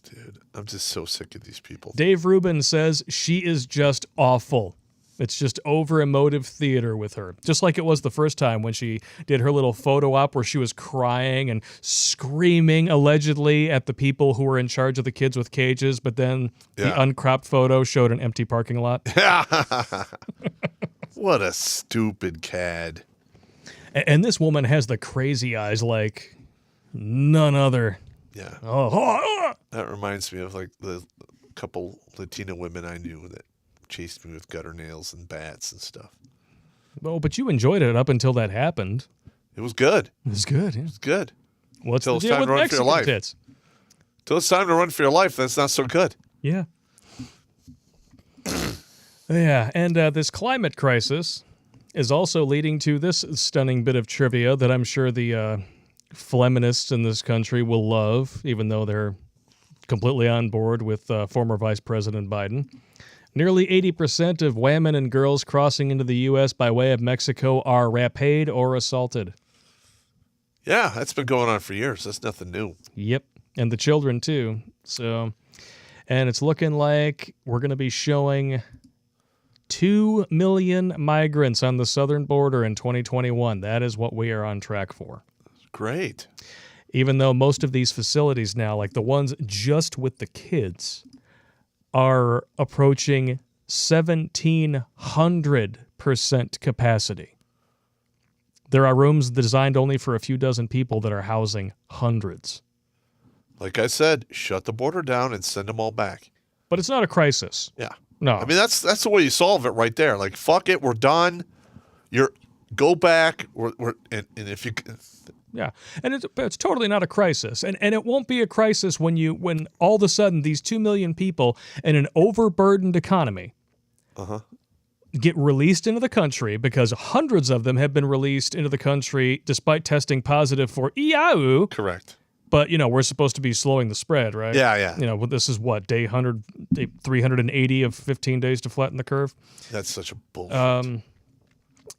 Dude, I'm just so sick of these people. Dave Rubin says she is just awful. It's just over-emotive theater with her. Just like it was the first time when she did her little photo op where she was crying and screaming, allegedly, at the people who were in charge of the kids with cages, but then the uncropped photo showed an empty parking lot. What a stupid cad. And this woman has the crazy eyes like none other. Yeah. Oh. That reminds me of like the couple Latina women I knew that chased me with gutter nails and bats and stuff. Oh, but you enjoyed it up until that happened. It was good. It was good. Yeah. It was good. What's Till the it's deal time with to run for your Mexican life. tits? Till it's time to run for your life, that's not so good. Yeah. Yeah, and this climate crisis is also leading to this stunning bit of trivia that I'm sure the feminists in this country will love, even though they're completely on board with former Vice President Biden. Nearly 80% of women and girls crossing into the U.S. by way of Mexico are raped or assaulted. Yeah, that's been going on for years. That's nothing new. Yep, and the children too. So, and it's looking like we're going to be showing 2 million migrants on the southern border in 2021. That is what we are on track for. Great. Even though most of these facilities now, like the ones just with the kids, are approaching 1,700% capacity. There are rooms designed only for a few dozen people that are housing hundreds. Like I said, shut the border down and send them all back. But it's not a crisis. Yeah. No. I mean, that's the way you solve it right there. Like, fuck it, we're done. Go back. And if you... Yeah, and it's totally not a crisis, and it won't be a crisis when all of a sudden these 2 million people in an overburdened economy get released into the country, because hundreds of them have been released into the country despite testing positive for EIU. Correct. But we're supposed to be slowing the spread, right? Yeah. This is what day 380 of 15 days to flatten the curve. That's such a bullshit.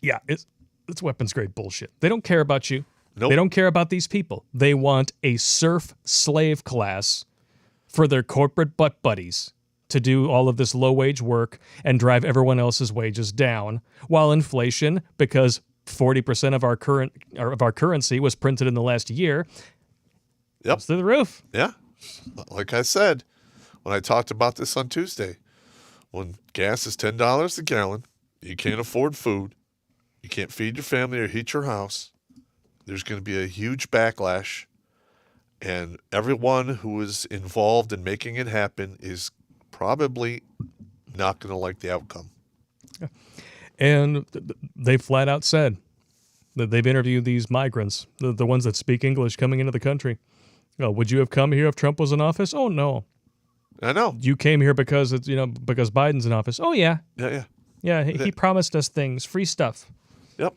Yeah, it's weapons grade bullshit. They don't care about you. Nope. They don't care about these people. They want a serf slave class for their corporate butt buddies to do all of this low-wage work and drive everyone else's wages down, while inflation, because 40% of our currency was printed in the last year, goes through the roof. Yeah. Like I said, when I talked about this on Tuesday, when gas is $10 a gallon, you can't afford food, you can't feed your family or heat your house, there's going to be a huge backlash, and everyone who is involved in making it happen is probably not going to like the outcome. And they flat out said that they've interviewed these migrants, the ones that speak English coming into the country. Oh, would you have come here if Trump was in office? Oh, no. I know. You came here because because Biden's in office. Oh, yeah. Yeah. Yeah, he promised us things, free stuff. Yep.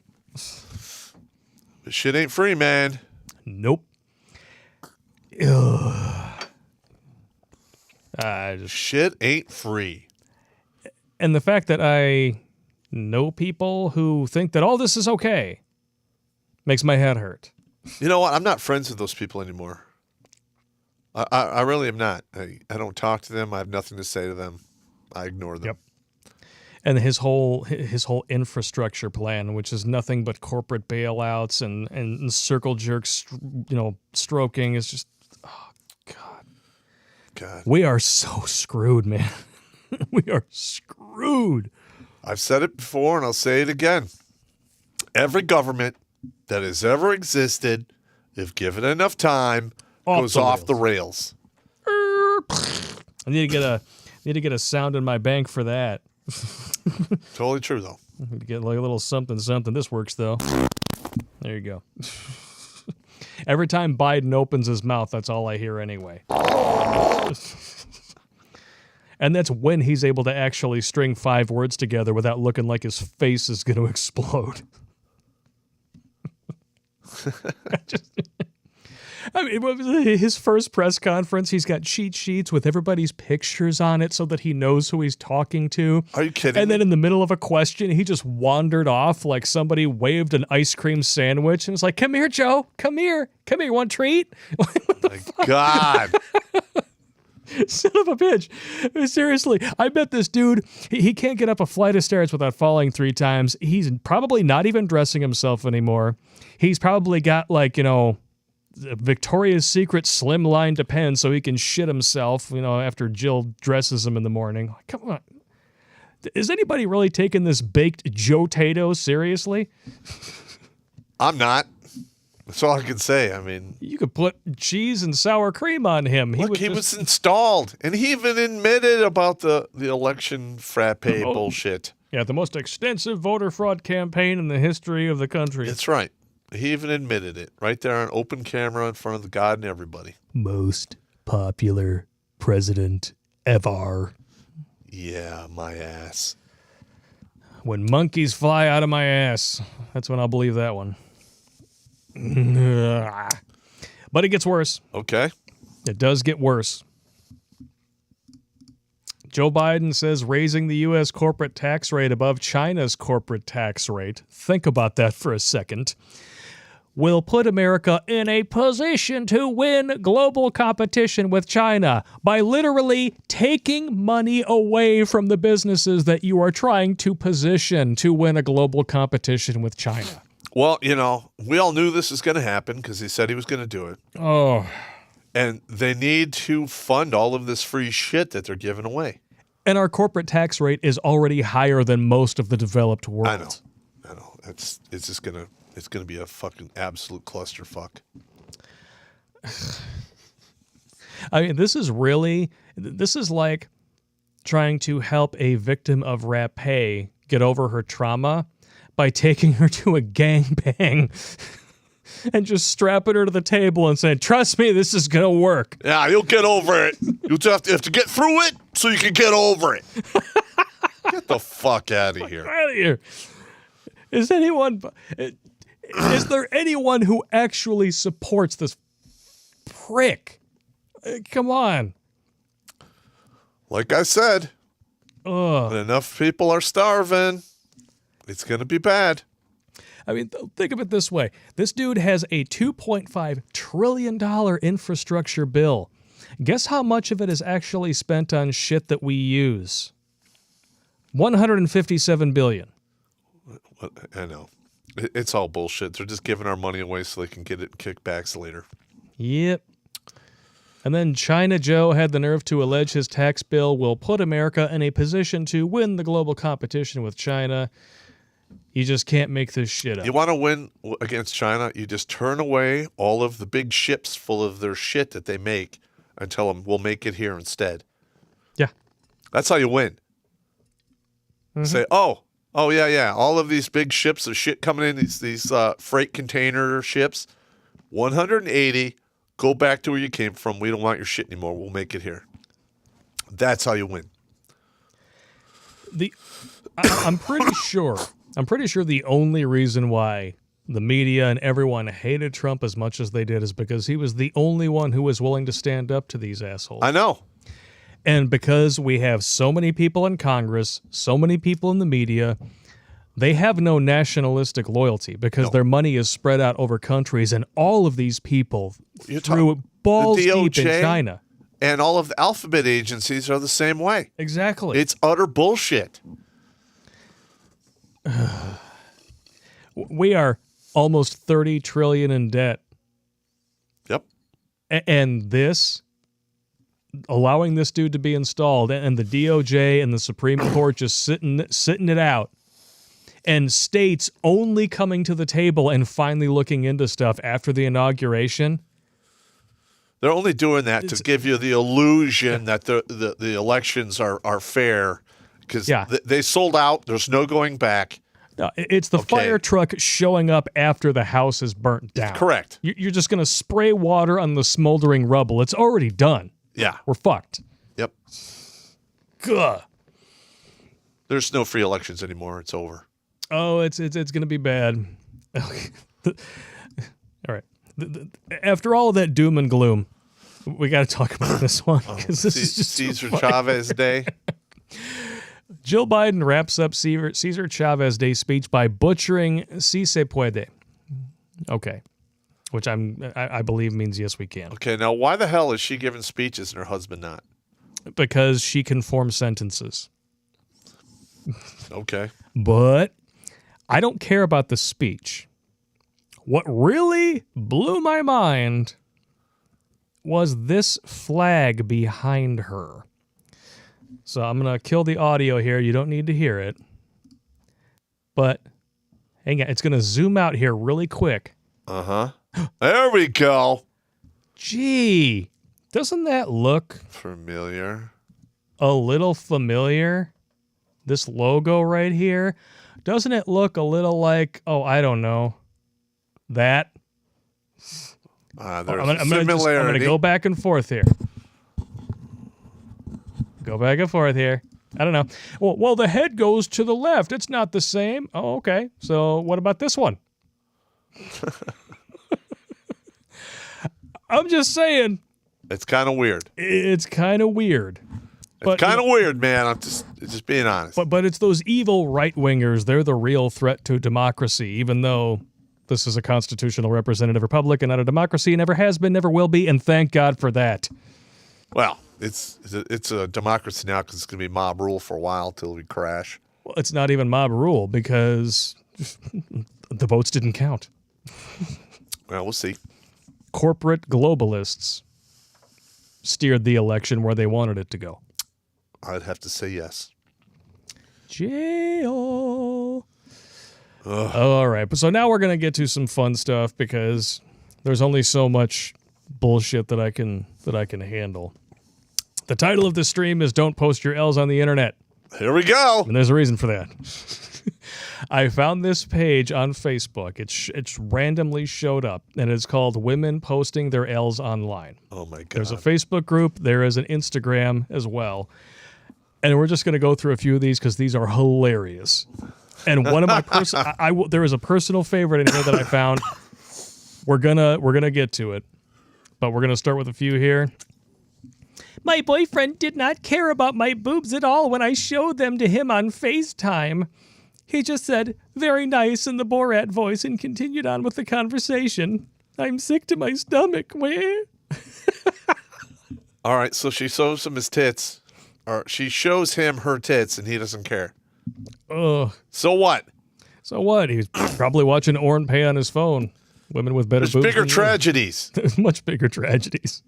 This shit ain't free, man. Nope. Ugh. Shit ain't free. And the fact that I know people who think that all this is okay makes my head hurt. You know what? I'm not friends with those people anymore. I really am not. I don't talk to them. I have nothing to say to them. I ignore them. Yep. And his whole infrastructure plan, which is nothing but corporate bailouts and circle jerks, stroking, is just, oh, God. We are so screwed, man. We are screwed. I've said it before and I'll say it again. Every government that has ever existed, if given enough time, goes off the rails. I need to get Need to get a sound in my bank for that. Totally true, though. Need to get like a little something. This works, though. There you go. Every time Biden opens his mouth, that's all I hear anyway. And that's when he's able to actually string 5 words together without looking like his face is going to explode. I mean, his first press conference, he's got cheat sheets with everybody's pictures on it so that he knows who he's talking to. Are you kidding And me? then in the middle of a question, he just wandered off like somebody waved an ice cream sandwich and was like, come here, Joe. Come here. Come here. Want a treat? My God. Son of a bitch. Seriously, I bet this dude, he can't get up a flight of stairs without falling 3 times. He's probably not even dressing himself anymore. He's probably got like, Victoria's Secret slimline Depends so he can shit himself, after Jill dresses him in the morning. Like, come on. Is anybody really taking this baked Joe Tato seriously? I'm not. That's all I can say. I mean, You could put cheese and sour cream on him. look, he was installed, and he even admitted about the election frappe bullshit. Yeah, the most extensive voter fraud campaign in the history of the country. That's right. He even admitted it right there on open camera in front of the God and everybody. Most popular president ever. Yeah, my ass. When monkeys fly out of my ass. That's when I'll believe that one. But it gets worse. Okay. It does get worse. Joe Biden says raising the U.S. corporate tax rate above China's corporate tax rate, think about that for a second, will put America in a position to win global competition with China by literally taking money away from the businesses that you are trying to position to win a global competition with China. Well, we all knew this was going to happen because he said he was going to do it. Oh. And they need to fund all of this free shit that they're giving away. And our corporate tax rate is already higher than most of the developed world. I know. It's just going to be a fucking absolute clusterfuck. I mean, this is like trying to help a victim of rapé get over her trauma by taking her to a gangbang and just strapping her to the table and saying, trust me, this is going to work. Yeah, you'll get over it. You have to get through it so you can get over it. Get the fuck out of here. Out of here. Is there anyone who actually supports this prick? Come on. Like I said, when enough people are starving, it's going to be bad. I mean, think of it this way. This dude has a $2.5 trillion infrastructure bill. Guess how much of it is actually spent on shit that we use? $157 billion. I know. It's all bullshit. They're just giving our money away so they can get it in kickbacks later. Yep. And then China Joe had the nerve to allege his tax bill will put America in a position to win the global competition with China. You just can't make this shit up. You want to win against China, you just turn away all of the big ships full of their shit that they make and tell them we'll make it here instead. Yeah. That's how you win. Mm-hmm. Say, oh, yeah. All of these big ships of shit coming in, these freight container ships, 180, go back to where you came from. We don't want your shit anymore. We'll make it here. That's how you win. I'm pretty sure the only reason why the media and everyone hated Trump as much as they did is because he was the only one who was willing to stand up to these assholes. I know. And because we have so many people in Congress, so many people in the media, they have no nationalistic loyalty because their money is spread out over countries, and all of these people threw balls deep in China. And all of the alphabet agencies are the same way. Exactly. It's utter bullshit. We are almost 30 trillion in debt. Yep. And this, allowing this dude to be installed, and the DOJ and the Supreme Court just sitting it out, and states only coming to the table and finally looking into stuff after the inauguration. They're only doing that to give you the illusion that the elections are fair because they sold out. There's no going back. No, it's the fire truck showing up after the house is burnt down. Correct. You're just going to spray water on the smoldering rubble. It's already done. Yeah. We're fucked. Yep. Gah. There's no free elections anymore. It's over. Oh, it's going to be bad. All right. After all of that doom and gloom, we got to talk about this one because this is just Cesar so Chavez Day. Jill Biden wraps up Cesar Chavez Day speech by butchering "Si se puede." Okay, which I believe means yes we can. Okay, now why the hell is she giving speeches and her husband not? Because she can form sentences. Okay. But I don't care about the speech. What really blew my mind was this flag behind her. So I'm going to kill the audio here. You don't need to hear it. But hang on. It's going to zoom out here really quick. Uh-huh. There we go. Gee, doesn't that look Familiar. a little familiar? This logo right here. Doesn't it look a little like, I don't know, that? There's I'm similarity. going to go back and forth here. Go back and forth here. I don't know. Well, the head goes to the left. It's not the same. Oh, okay. So what about this one? I'm just saying. It's kind of weird. It's kind of weird. It's kind of weird, man. I'm just being honest. But it's those evil right-wingers. They're the real threat to democracy, even though this is a constitutional representative republic and not a democracy. Never has been, never will be, and thank God for that. Well, it's a democracy now because it's going to be mob rule for a while till we crash. Well, it's not even mob rule because the votes didn't count. Well, we'll see. Corporate globalists steered the election where they wanted it to go. I'd have to say yes. Jail. All right. So now we're going to get to some fun stuff because there's only so much bullshit that I can handle. The title of the stream is Don't Post Your L's on the Internet. Here we go. And there's a reason for that. I found this page on Facebook. It's randomly showed up, and it's called Women Posting Their L's Online. Oh, my God. There's a Facebook group. There is an Instagram as well. And we're just going to go through a few of these because these are hilarious. And one of my there is a personal favorite in here that I found. We're gonna get to it, but we're gonna start with a few here. My boyfriend did not care about my boobs at all when I showed them to him on FaceTime. He just said, "Very nice," in the Borat voice and continued on with the conversation. I'm sick to my stomach. All right, so she shows him his tits. Or she shows him her tits, and he doesn't care. Ugh. So what? So what? He's probably watching Oren Pay on his phone. Women with better There's boobs. bigger tragedies. There's much bigger tragedies.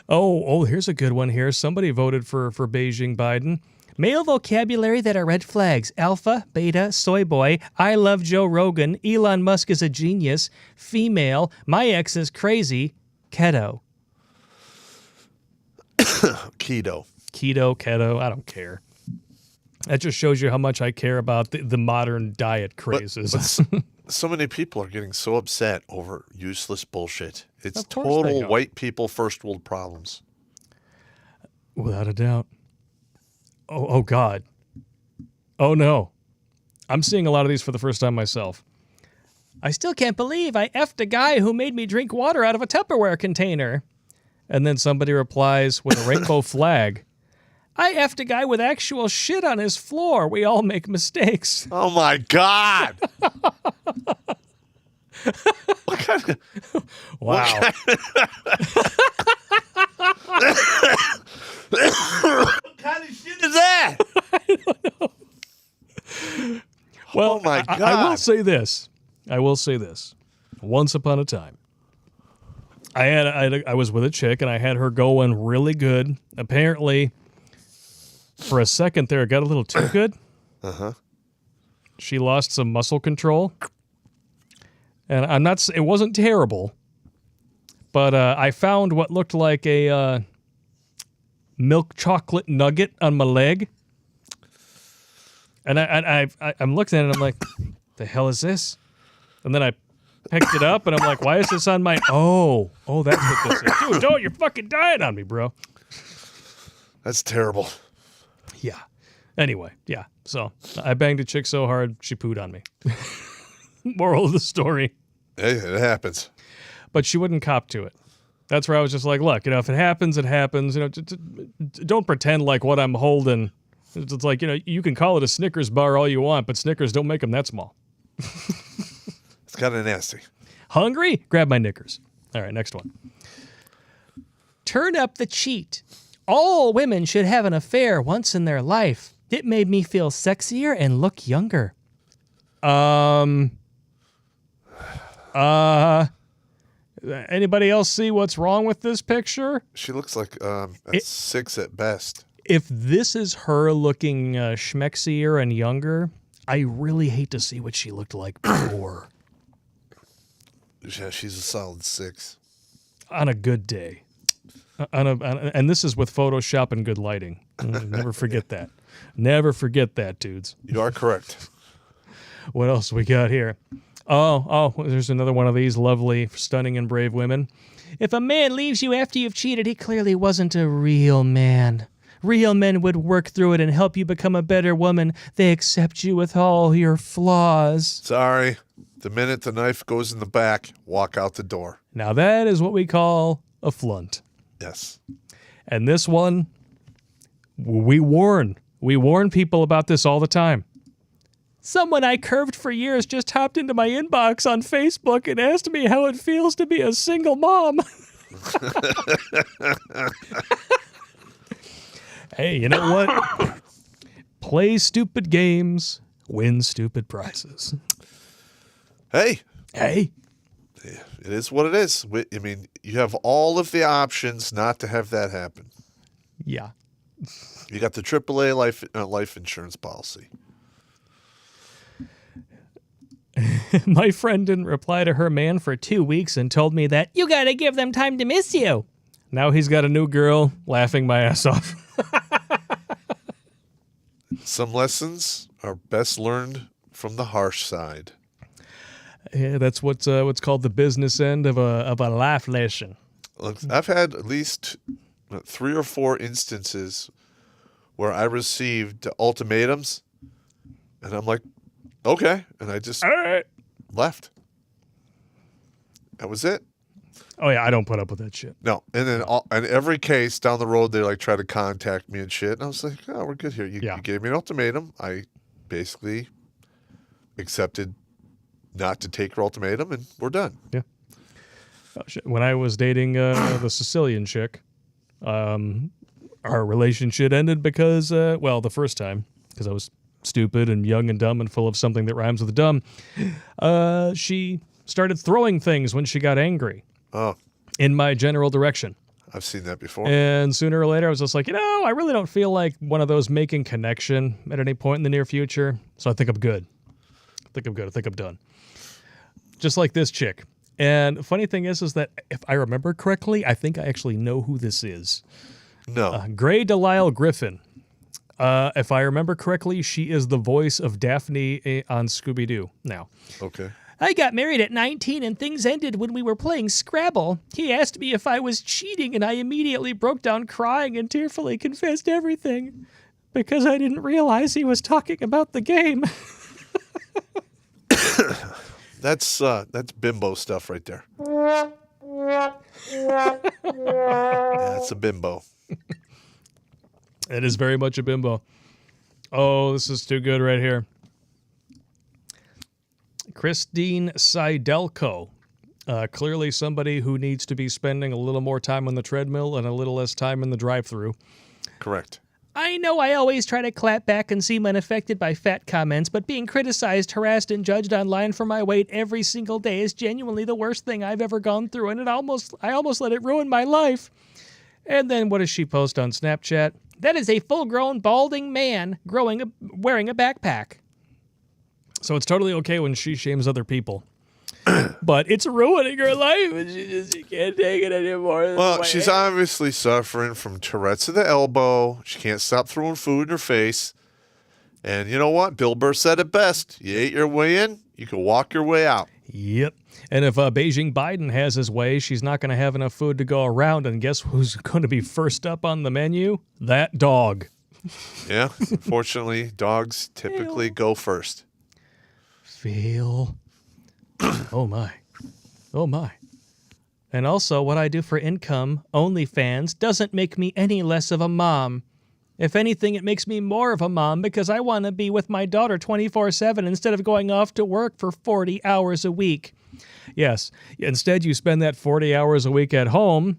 Oh, here's a good one here. Somebody voted for Beijing Biden. Male vocabulary that are red flags. Alpha, beta, soy boy. I love Joe Rogan. Elon Musk is a genius. Female. My ex is crazy. Keto. Keto. I don't care. That just shows you how much I care about the modern diet crazes. But so many people are getting so upset over useless bullshit. It's Of course they total are. white people first world problems. Without a doubt. Oh, God. Oh, no. I'm seeing a lot of these for the first time myself. I still can't believe I effed a guy who made me drink water out of a Tupperware container. And then somebody replies with a rainbow flag. I effed a guy with actual shit on his floor. We all make mistakes. Oh, my God. What kind of... Wow. What kind of shit is that? Well, Oh, my I God. will say this. Once upon a time, I was with a chick, and I had her going really good. Apparently, for a second there, it got a little too good. Uh-huh. She lost some muscle control. And it wasn't terrible, but I found what looked like a milk chocolate nugget on my leg. And I'm looking at it and I'm like, the hell is this? And then I picked it up and I'm like, why is this on my... Oh, that's what this is. Dude, don't, you're fucking dying on me, bro. That's terrible. Yeah. Anyway, yeah. So I banged a chick so hard, she pooed on me. Moral of the story. Hey, it happens. But she wouldn't cop to it. That's where I was just like, look, if it happens, it happens. Don't pretend like what I'm holding. It's like, you can call it a Snickers bar all you want, but Snickers don't make them that small. It's kind of nasty. Hungry? Grab my knickers. All right, next one. Turn up the cheat. All women should have an affair once in their life. It made me feel sexier and look younger. Anybody else see what's wrong with this picture? She looks like a 6 at best. If this is her looking schmexier and younger, I really hate to see what she looked like before. Yeah, she's a solid 6. On a good day. And this is with Photoshop and good lighting. Never forget that. Never forget that, dudes. You are correct. What else we got here? Oh, there's another one of these lovely, stunning, and brave women. If a man leaves you after you've cheated, he clearly wasn't a real man. Real men would work through it and help you become a better woman. They accept you with all your flaws. Sorry. The minute the knife goes in the back, walk out the door. Now that is what we call a flunt. Yes. And this one, we warn people about this all the time. Someone I curved for years just hopped into my inbox on Facebook and asked me how it feels to be a single mom. Hey, you know what? Play stupid games, win stupid prizes. Hey. Hey. It is what it is. I mean, you have all of the options not to have that happen. Yeah. You got the AAA life insurance policy. My friend didn't reply to her man for 2 weeks and told me that you gotta give them time to miss you. Now he's got a new girl, laughing my ass off. Some lessons are best learned from the harsh side. Yeah, that's what's called the business end of a life lesson. Look, I've had at least 3 or 4 instances where I received ultimatums, and I'm like, okay, and I just All right. left. That was it. Oh yeah, I don't put up with that shit. No, and then in every case down the road, they like try to contact me and shit, and I was like, oh, we're good here. You gave me an ultimatum. I basically accepted not to take your ultimatum, and we're done. Yeah. Oh, shit. When I was dating the Sicilian chick, our relationship ended because, the first time, because I was stupid and young and dumb and full of something that rhymes with dumb, she started throwing things when she got angry. Oh. In my general direction. I've seen that before. And sooner or later, I was just like, I really don't feel like one of those making connection at any point in the near future. So I think I'm good. I think I'm done. Just like this chick. And the funny thing is that if I remember correctly, I think I actually know who this is. No. Gray Delisle Griffin. If I remember correctly, she is the voice of Daphne on Scooby-Doo now. Okay. I got married at 19 and things ended when we were playing Scrabble. He asked me if I was cheating and I immediately broke down crying and tearfully confessed everything because I didn't realize he was talking about the game. That's bimbo stuff right there. Yeah, it's a bimbo. It is very much a bimbo. Oh, this is too good right here. Christine Seidelko. Clearly somebody who needs to be spending a little more time on the treadmill and a little less time in the drive-thru. Correct. I know I always try to clap back and seem unaffected by fat comments, but being criticized, harassed, and judged online for my weight every single day is genuinely the worst thing I've ever gone through, and I almost let it ruin my life. And then what does she post on Snapchat? That is a full-grown, balding man wearing a backpack. So it's totally okay when she shames other people. but it's ruining her life, and she can't take it anymore. Well, she's obviously suffering from Tourette's of the elbow. She can't stop throwing food in her face. And you know what? Bill Burr said it best. You ate your way in, you can walk your way out. Yep. And if Beijing Biden has his way, she's not going to have enough food to go around. And guess who's going to be first up on the menu? That dog. Yeah. Unfortunately, dogs typically go first. Phil. Oh, my. Oh, my. And also, what I do for income, OnlyFans, doesn't make me any less of a mom. If anything, it makes me more of a mom because I want to be with my daughter 24/7 instead of going off to work for 40 hours a week. Yes, instead you spend that 40 hours a week at home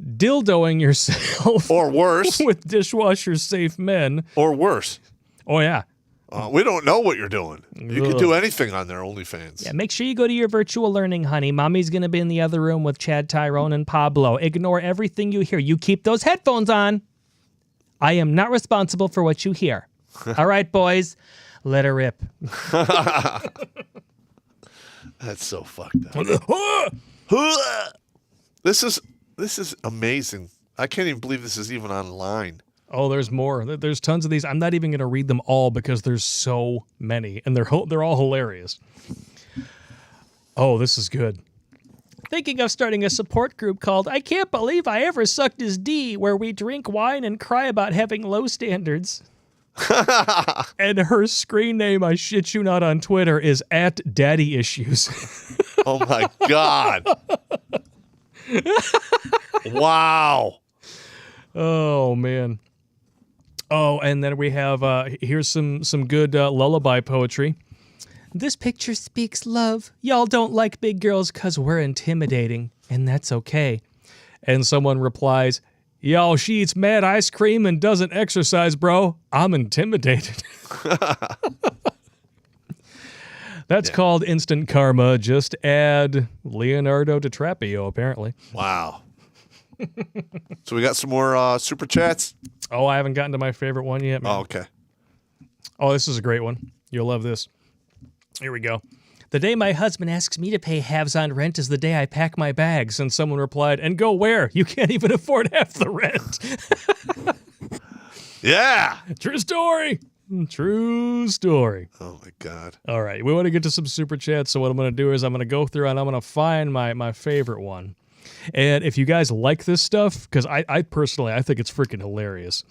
dildoing yourself. Or worse. With dishwasher-safe men. Or worse. Oh, yeah. We don't know what you're doing. You can do anything on their OnlyFans. Yeah, make sure you go to your virtual learning, honey. Mommy's going to be in the other room with Chad, Tyrone, and Pablo. Ignore everything you hear. You keep those headphones on. I am not responsible for what you hear. All right, boys, let her rip. That's so fucked up. This is amazing. I can't even believe this is even online. Oh, there's more. There's tons of these. I'm not even going to read them all because there's so many, and they're all hilarious. Oh, this is good. Thinking of starting a support group called I Can't Believe I Ever Sucked His D, where we drink wine and cry about having low standards. And her screen name, I shit you not, on Twitter is @DaddyIssues. Oh my God. Wow. Oh, man. Oh, and then we have, here's some good lullaby poetry. This picture speaks love. Y'all don't like big girls because we're intimidating, and that's okay. And someone replies, yo, she eats mad ice cream and doesn't exercise, bro. I'm intimidated. That's called instant karma. Just add Leonardo DiCaprio, apparently. Wow. So we got some more super chats? Oh, I haven't gotten to my favorite one yet, man. Oh, okay. Oh, this is a great one. You'll love this. Here we go. The day my husband asks me to pay halves on rent is the day I pack my bags. And someone replied, and go where? You can't even afford half the rent. Yeah. True story. True story. Oh, my God. All right. We want to get to some super chats. So what I'm going to do is I'm going to go through and I'm going to find my favorite one. And if you guys like this stuff, because I personally, I think it's freaking hilarious.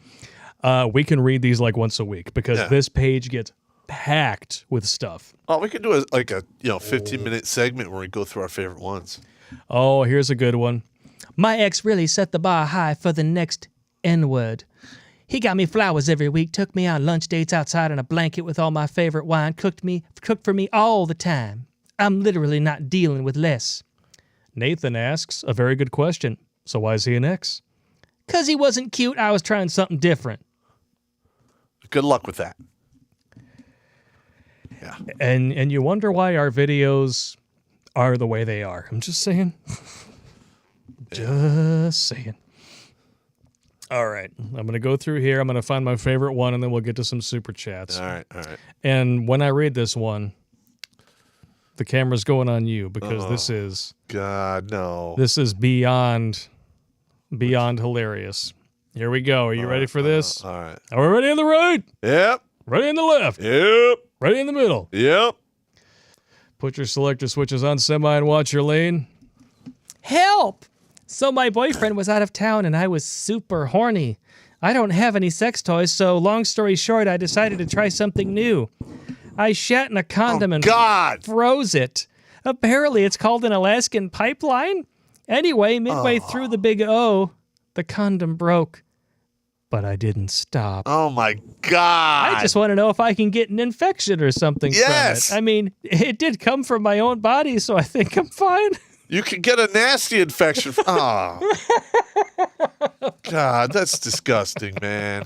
We can read these like once a week because this page gets packed with stuff. Oh, we could do a 15-minute segment where we go through our favorite ones. Oh, here's a good one. My ex really set the bar high for the next N-word. He got me flowers every week, took me on lunch dates outside on a blanket with all my favorite wine, cooked for me all the time. I'm literally not dealing with less. Nathan asks, a very good question. So why is he an ex? 'Cause he wasn't cute, I was trying something different. Good luck with that. Yeah. And you wonder why our videos are the way they are. I'm just saying. Just saying. All right. I'm going to go through here. I'm going to find my favorite one, and then we'll get to some super chats. All right. And when I read this one, the camera's going on you because this is... God, no. This is beyond hilarious. Here we go. Are you ready for this? All right. Are we ready on the right? Yep. Ready on the left? Yep. Ready in the middle? Yep. Put your selector switches on semi and watch your lane. Help! So my boyfriend was out of town and I was super horny. I don't have any sex toys, so long story short, I decided to try something new. I shat in a condom and froze it. Apparently, it's called an Alaskan pipeline. Anyway, midway through the big O, the condom broke. But I didn't stop. Oh, my God. I just want to know if I can get an infection or something from it. I mean, it did come from my own body, so I think I'm fine. You can get a nasty infection. Oh. God, that's disgusting, man.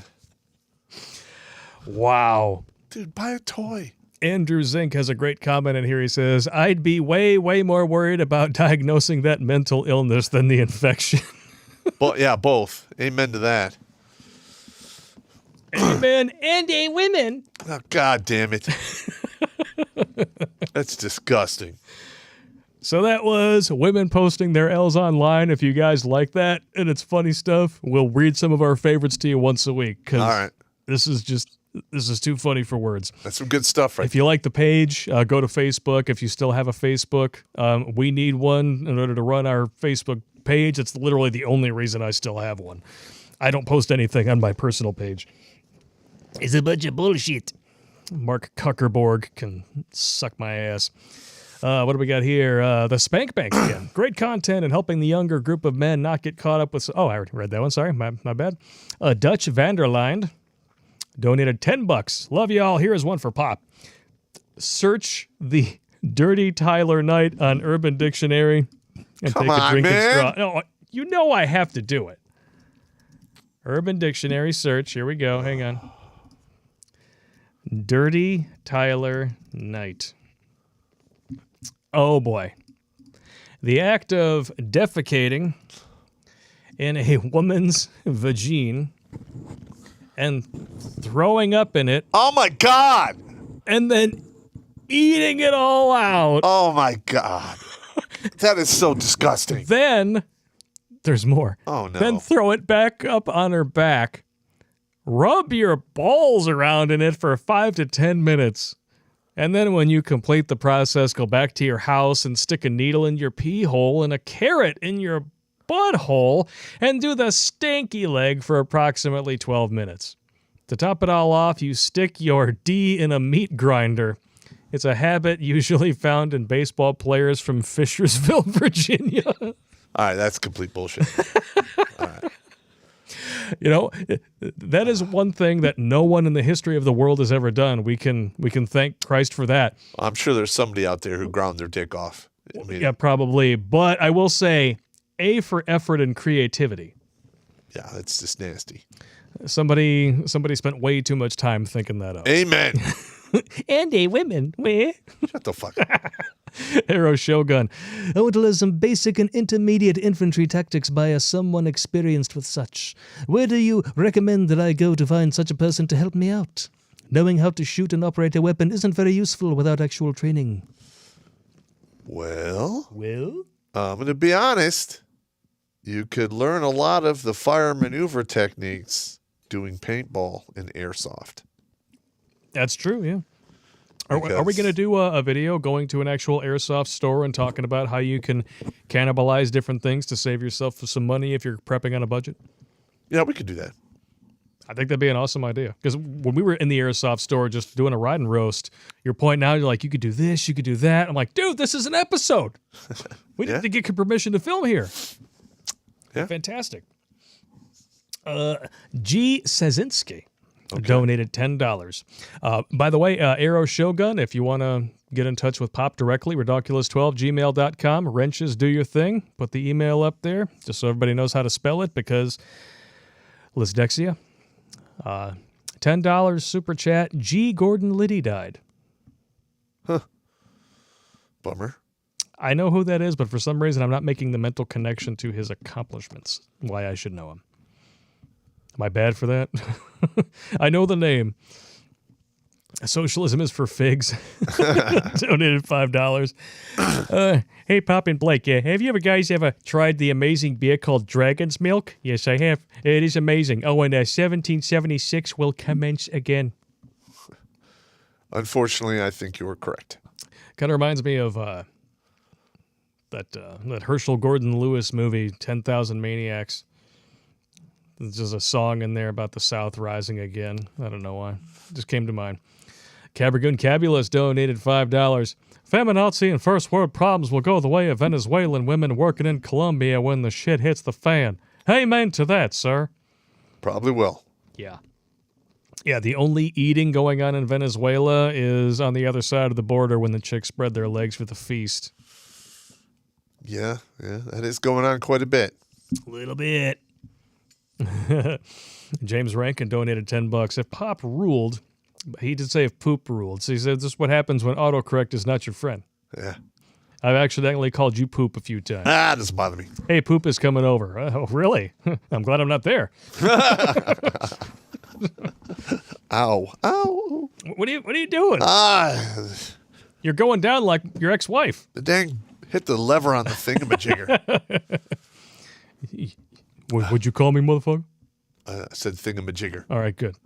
Wow. Dude, buy a toy. Andrew Zink has a great comment in here. He says, I'd be way, way more worried about diagnosing that mental illness than the infection. Yeah, both. Amen to that. Amen and a women. Oh, God damn it. That's disgusting. So that was women posting their L's online. If you guys like that and it's funny stuff, we'll read some of our favorites to you once a week. Because All right. this is too funny for words. That's some good stuff, right? If you like the page, go to Facebook. If you still have a Facebook, we need one in order to run our Facebook page. It's literally the only reason I still have one. I don't post anything on my personal page. It's a bunch of bullshit. Mark Kuckerborg can suck my ass. What do we got here? The Spank Bank again. Great content and helping the younger group of men not get caught up with... Oh, I already read that one. Sorry, my bad. Dutch Vanderline donated $10. Love y'all. Here is one for Popp. Search the Dirty Tyler Knight on Urban Dictionary and Come take a on, drinking man. straw. No, you know I have to do it. Urban Dictionary search. Here we go. Hang on. Dirty Tyler Knight. Oh, boy. The act of defecating in a woman's vagine and throwing up in it Oh, my God. and then eating it all out. Oh, my God. That is so disgusting. Then, there's more. Oh, no. Then throw it back up on her back. Rub your balls around in it for 5 to 10 minutes. And then when you complete the process, go back to your house and stick a needle in your pee hole and a carrot in your butthole and do the stanky leg for approximately 12 minutes. To top it all off, you stick your D in a meat grinder. It's a habit usually found in baseball players from Fishersville, Virginia. All right, that's complete bullshit. You know, that is one thing that no one in the history of the world has ever done. We can thank Christ for that. I'm sure there's somebody out there who ground their dick off. I mean, Yeah, probably. But I will say, A for effort and creativity. yeah, that's just nasty. Somebody spent way too much time thinking that up. Amen. And a women. Where? Shut the fuck up. Arrow Shogun. I want to learn some basic and intermediate infantry tactics by someone experienced with such. Where do you recommend that I go to find such a person to help me out? Knowing how to shoot and operate a weapon isn't very useful without actual training. Well, Well? I'm going to be honest. You could learn a lot of the fire maneuver techniques doing paintball and airsoft. That's true, yeah. Are we Because- going to do a video going to an actual airsoft store and talking about how you can cannibalize different things to save yourself some money if you're prepping on a budget? Yeah, we could do that. I think that'd be an awesome idea. Because when we were in the airsoft store just doing a ride and roast, you're pointing out, you're like, you could do this, you could do that. I'm like, dude, this is an episode. We Yeah. need to get permission to film here. Yeah. Fantastic. G. Sezinski donated $10. By the way, Arrow Shogun, if you want to get in touch with Popp directly, ridiculous12gmail.com. Wrenches, do your thing. Put the email up there just so everybody knows how to spell it because Lisdexia. $10 super chat. G. Gordon Liddy died. Bummer. I know who that is, but for some reason I'm not making the mental connection to his accomplishments. Why I should know him. Am I bad for that? I know the name. Socialism is for figs. Donated $5. Hey, Popp and Blake, have you guys ever tried the amazing beer called Dragon's Milk? Yes, I have. It is amazing. Oh, and 1776 will commence again. Unfortunately, I think you were correct. Kind of reminds me of that Herschel Gordon Lewis movie, 10,000 Maniacs. There's just a song in there about the South rising again. I don't know why. It just came to mind. Cabragoon Cabulus donated $5. Feminazi and first world problems will go the way of Venezuelan women working in Colombia when the shit hits the fan. Amen to that, sir. Probably will. Yeah. Yeah, the only eating going on in Venezuela is on the other side of the border when the chicks spread their legs for the feast. Yeah, that is going on quite a bit. A little bit. James Rankin donated $10. If Popp ruled, he did say if poop ruled. So he said this is what happens when autocorrect is not your friend. Yeah. I've accidentally called you poop a few times. Doesn't bother me. Hey, poop is coming over. Oh, really? I'm glad I'm not there. Ow. What are you doing? Ah, You're going down like your ex-wife. the dang Hit the lever on the thingamajigger. Would you call me motherfucker? I said thingamajigger. All right, good.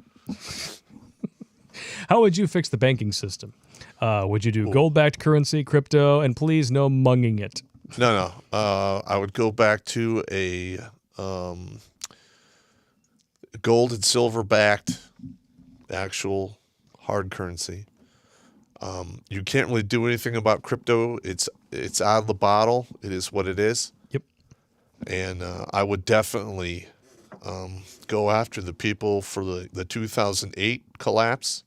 How would you fix the banking system? Would you do gold-backed currency, crypto, and please no munging it? No. I would go back to a gold and silver-backed actual hard currency. You can't really do anything about crypto. It's out of the bottle. It is what it is. Yep. And I would definitely go after the people for the 2008 collapse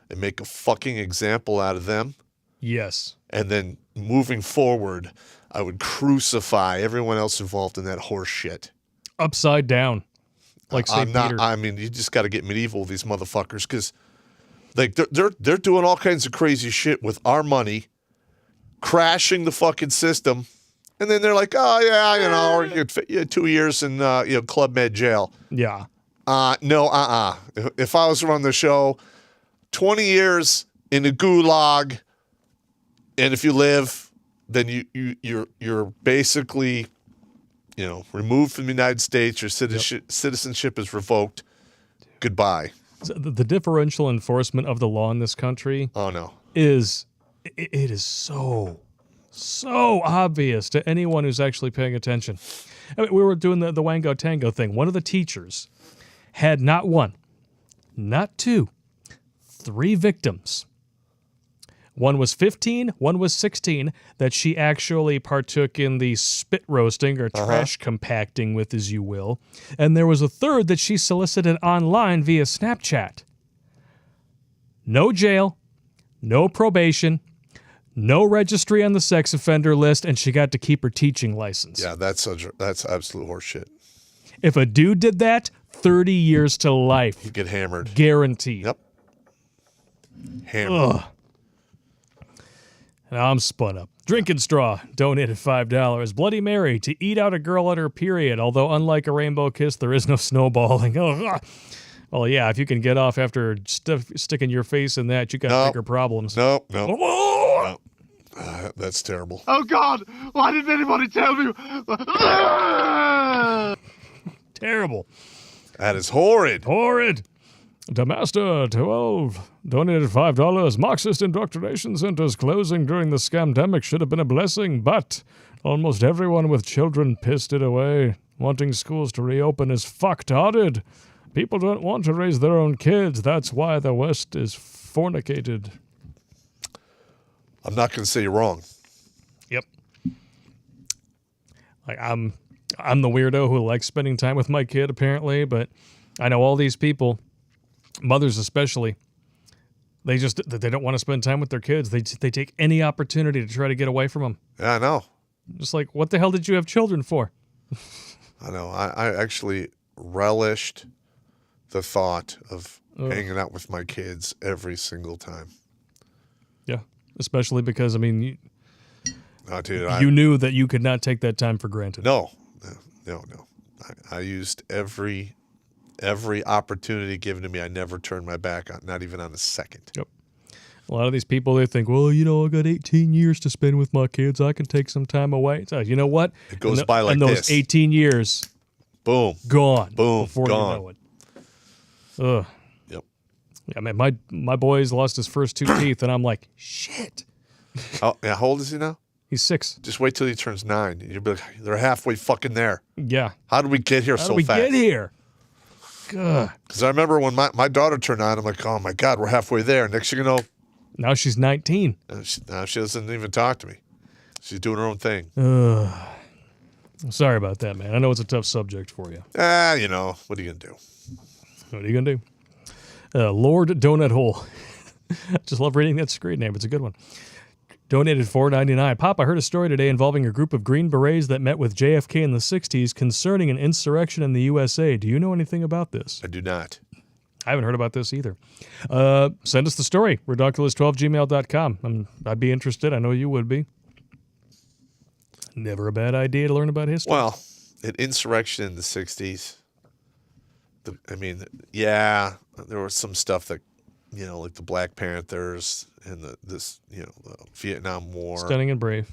and make a fucking example out of them. Yes. And then moving forward, I would crucify everyone else involved in that horse shit. Upside down. Like St. Peter. I mean, you just got to get medieval with these motherfuckers because like they're doing all kinds of crazy shit with our money, crashing the fucking system, and then they're like, oh yeah, you know, or you get 2 years in Club Med jail. Yeah. No. If I was running the show, 20 years in the gulag, and if you live, then you're basically, you know, removed from the United States. Your citizenship is revoked. Goodbye. So the differential enforcement of the law in this country. Oh no. It is so obvious to anyone who's actually paying attention. I mean, we were doing the Wango Tango thing. One of the teachers had not one, not two, 3 victims. One was 15, one was 16, that she actually partook in the spit roasting or trash compacting with, as you will. And there was a third that she solicited online via Snapchat. No jail, no probation, no registry on the sex offender list, and she got to keep her teaching license. Yeah, that's absolute horseshit. If a dude did that, 30 years to life. You get hammered. Guaranteed. Yep. Hammered. Ugh. Now I'm spun up. Drinking Straw donated $5. Bloody Mary to eat out a girl at her period, although unlike a rainbow kiss, there is no snowballing. Oh, well, yeah, if you can get off after sticking your face in that, you got bigger problems. No. That's terrible. Oh, God! Why didn't anybody tell me? Terrible. That is horrid. Horrid. Damaster 12 donated $5. Marxist indoctrination centers closing during the scamdemic should have been a blessing, but almost everyone with children pissed it away. Wanting schools to reopen is fucked-hearted. People don't want to raise their own kids. That's why the West is fornicated. I'm not going to say you're wrong. Yep. Like I'm the weirdo who likes spending time with my kid, apparently, but I know all these people, mothers especially, they don't want to spend time with their kids. They take any opportunity to try to get away from them. Yeah, I know. Just like, what the hell did you have children for? I know. I actually relished the thought of hanging out with my kids every single time. Yeah, especially because, I mean, Dude, you knew that you could not take that time for granted. No. I used every opportunity given to me. I never turned my back on, not even on a second. Yep. A lot of these people, they think, well, you know, I got 18 years to spend with my kids. I can take some time away. So, you know what? It goes by like this. And those 18 years, boom, gone. Boom, before gone. you know it. Ugh. Yep. I mean, my boy's lost his first 2 teeth, and I'm like, shit. Oh, yeah, how old is he now? He's 6. Just wait till he turns 9. You'll be like, they're halfway fucking there. Yeah. How did we get here so fast? How did we get here? God. Because I remember when my daughter turned 9, I'm like, oh my God, we're halfway there. Next thing you know, now she's 19. Now she doesn't even talk to me. She's doing her own thing. I'm sorry about that, man. I know it's a tough subject for you. You know, what are you going to do? What are you going to do? Lord Donut Hole. Just love reading that screen name. It's a good one. Donated $4.99. Pop, I heard a story today involving a group of Green Berets that met with JFK in the 60s concerning an insurrection in the USA. Do you know anything about this? I do not. I haven't heard about this either. Send us the story. Redonkulous12gmail.com. I'd be interested. I know you would be. Never a bad idea to learn about history. Well, an insurrection in the 60s. There was some stuff that, you know, like the Black Panthers and the Vietnam War. Stunning and brave.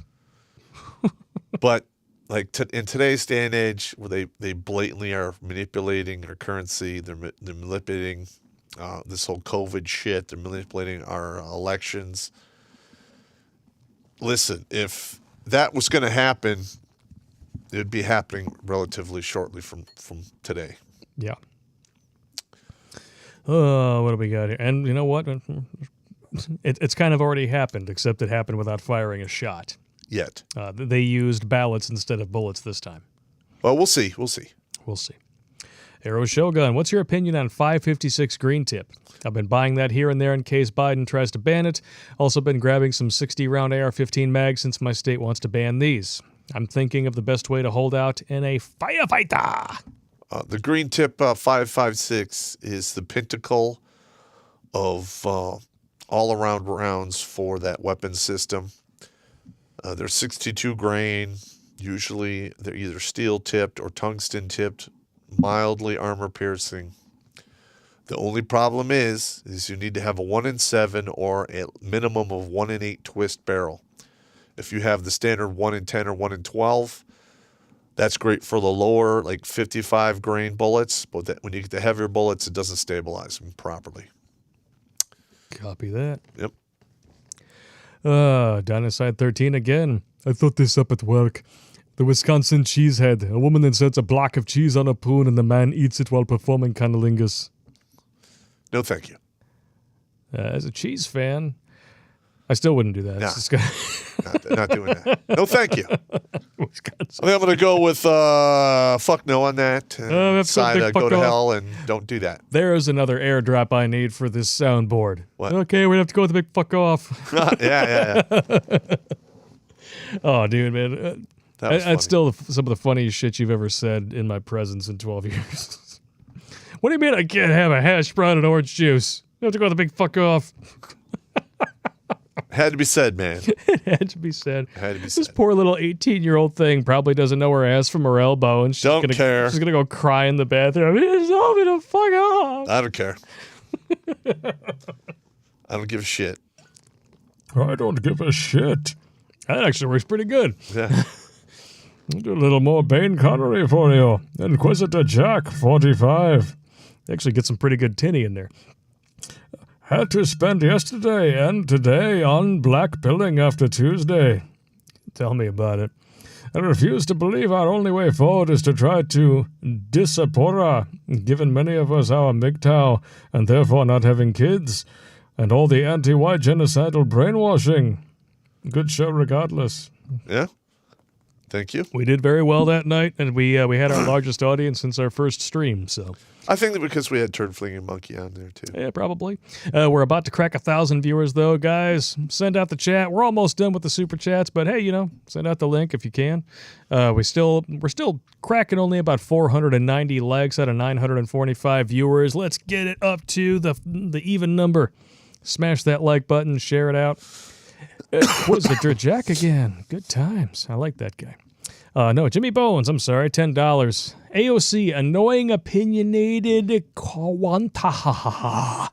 But like in today's day and age, where they blatantly are manipulating our currency, they're manipulating this whole COVID shit, they're manipulating our elections. Listen, if that was going to happen, it would be happening relatively shortly from today. Yeah. Oh, what do we got here? And you know what? It's kind of already happened, except it happened without firing a shot. Yet. They used ballots instead of bullets this time. Well, we'll see. We'll see. We'll see. Arrow Shogun, what's your opinion on 5.56 green tip? I've been buying that here and there in case Biden tries to ban it. Also been grabbing some 60-round AR-15 mags since my state wants to ban these. I'm thinking of the best way to hold out in a firefighter. The green tip 5.56 is the pinnacle of all-around rounds for that weapon system. They're 62 grain. Usually they're either steel-tipped or tungsten-tipped, mildly armor-piercing. The only problem is you need to have a 1 in 7 or a minimum of 1 in 8 twist barrel. If you have the standard 1 in 10 or 1 in 12, that's great for the lower, like 55 grain bullets. But when you get the heavier bullets, it doesn't stabilize them properly. Copy that. Yep. Downside 13 again. I thought this up at work. The Wisconsin cheesehead. A woman inserts a block of cheese on a spoon and the man eats it while performing cunnilingus. No, thank you. As a cheese fan, I still wouldn't do that. Nah. It's just Not doing that. No, thank you. Wisconsin. I think I'm going to go with fuck no on that. And decide to go to hell and don't do that. There is another airdrop I need for this soundboard. What? Okay, we have to go with the big fuck off. Yeah. Oh, dude, man. That was That's still some of the funniest shit you've ever said in my presence in 12 years. What do you mean I can't have a hash brown and orange juice? You have to go with the big fuck off. Had to be said, man. It had to be said. Had to be This said. poor little 18-year-old thing probably doesn't know her ass from her elbow, and she's Don't care. She's gonna go cry in the bathroom. He's told me to fuck off. I don't care. I don't give a shit. I don't give a shit. That actually works pretty good. Yeah. I'll do a little more Bane Connery for you. Inquisitor Jack, 45. Actually get some pretty good tinny in there. Had to spend yesterday and today on black pilling after Tuesday. Tell me about it. I refuse to believe our only way forward is to try to disapora, given many of us our MGTOW and therefore not having kids, and all the anti-white genocidal brainwashing. Good show regardless. Yeah. Thank you. We did very well that night, and we had our largest audience since our first stream, so... I think that because we had Turd Flinging Monkey on there, too. Yeah, probably. We're about to crack 1,000 viewers, though, guys. Send out the chat. We're almost done with the super chats, but hey, send out the link if you can. We're still cracking only about 490 likes out of 945 viewers. Let's get it up to the even number. Smash that like button, share it out. Inquisitor Jack again. Good times. I like that guy. No, Jimmy Bones, I'm sorry, $10. AOC, annoying, opinionated, quanta.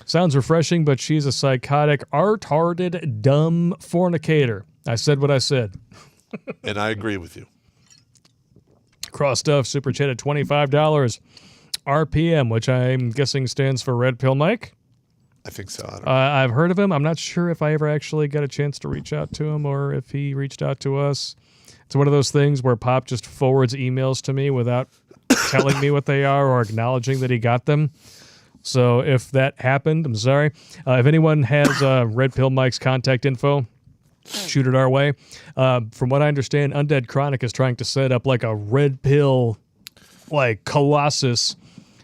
Sounds refreshing, but she's a psychotic, art-hearted, dumb fornicator. I said what I said. And I agree with you. Cross Stuff, super chat at $25. RPM, which I'm guessing stands for Red Pill Mike. I think so. I don't know. I've heard of him. I'm not sure if I ever actually got a chance to reach out to him or if he reached out to us. It's one of those things where Popp just forwards emails to me without telling me what they are or acknowledging that he got them. So if that happened, I'm sorry. If anyone has Red Pill Mike's contact info, shoot it our way. From what I understand, Undead Chronic is trying to set up like a Red Pill, like Colossus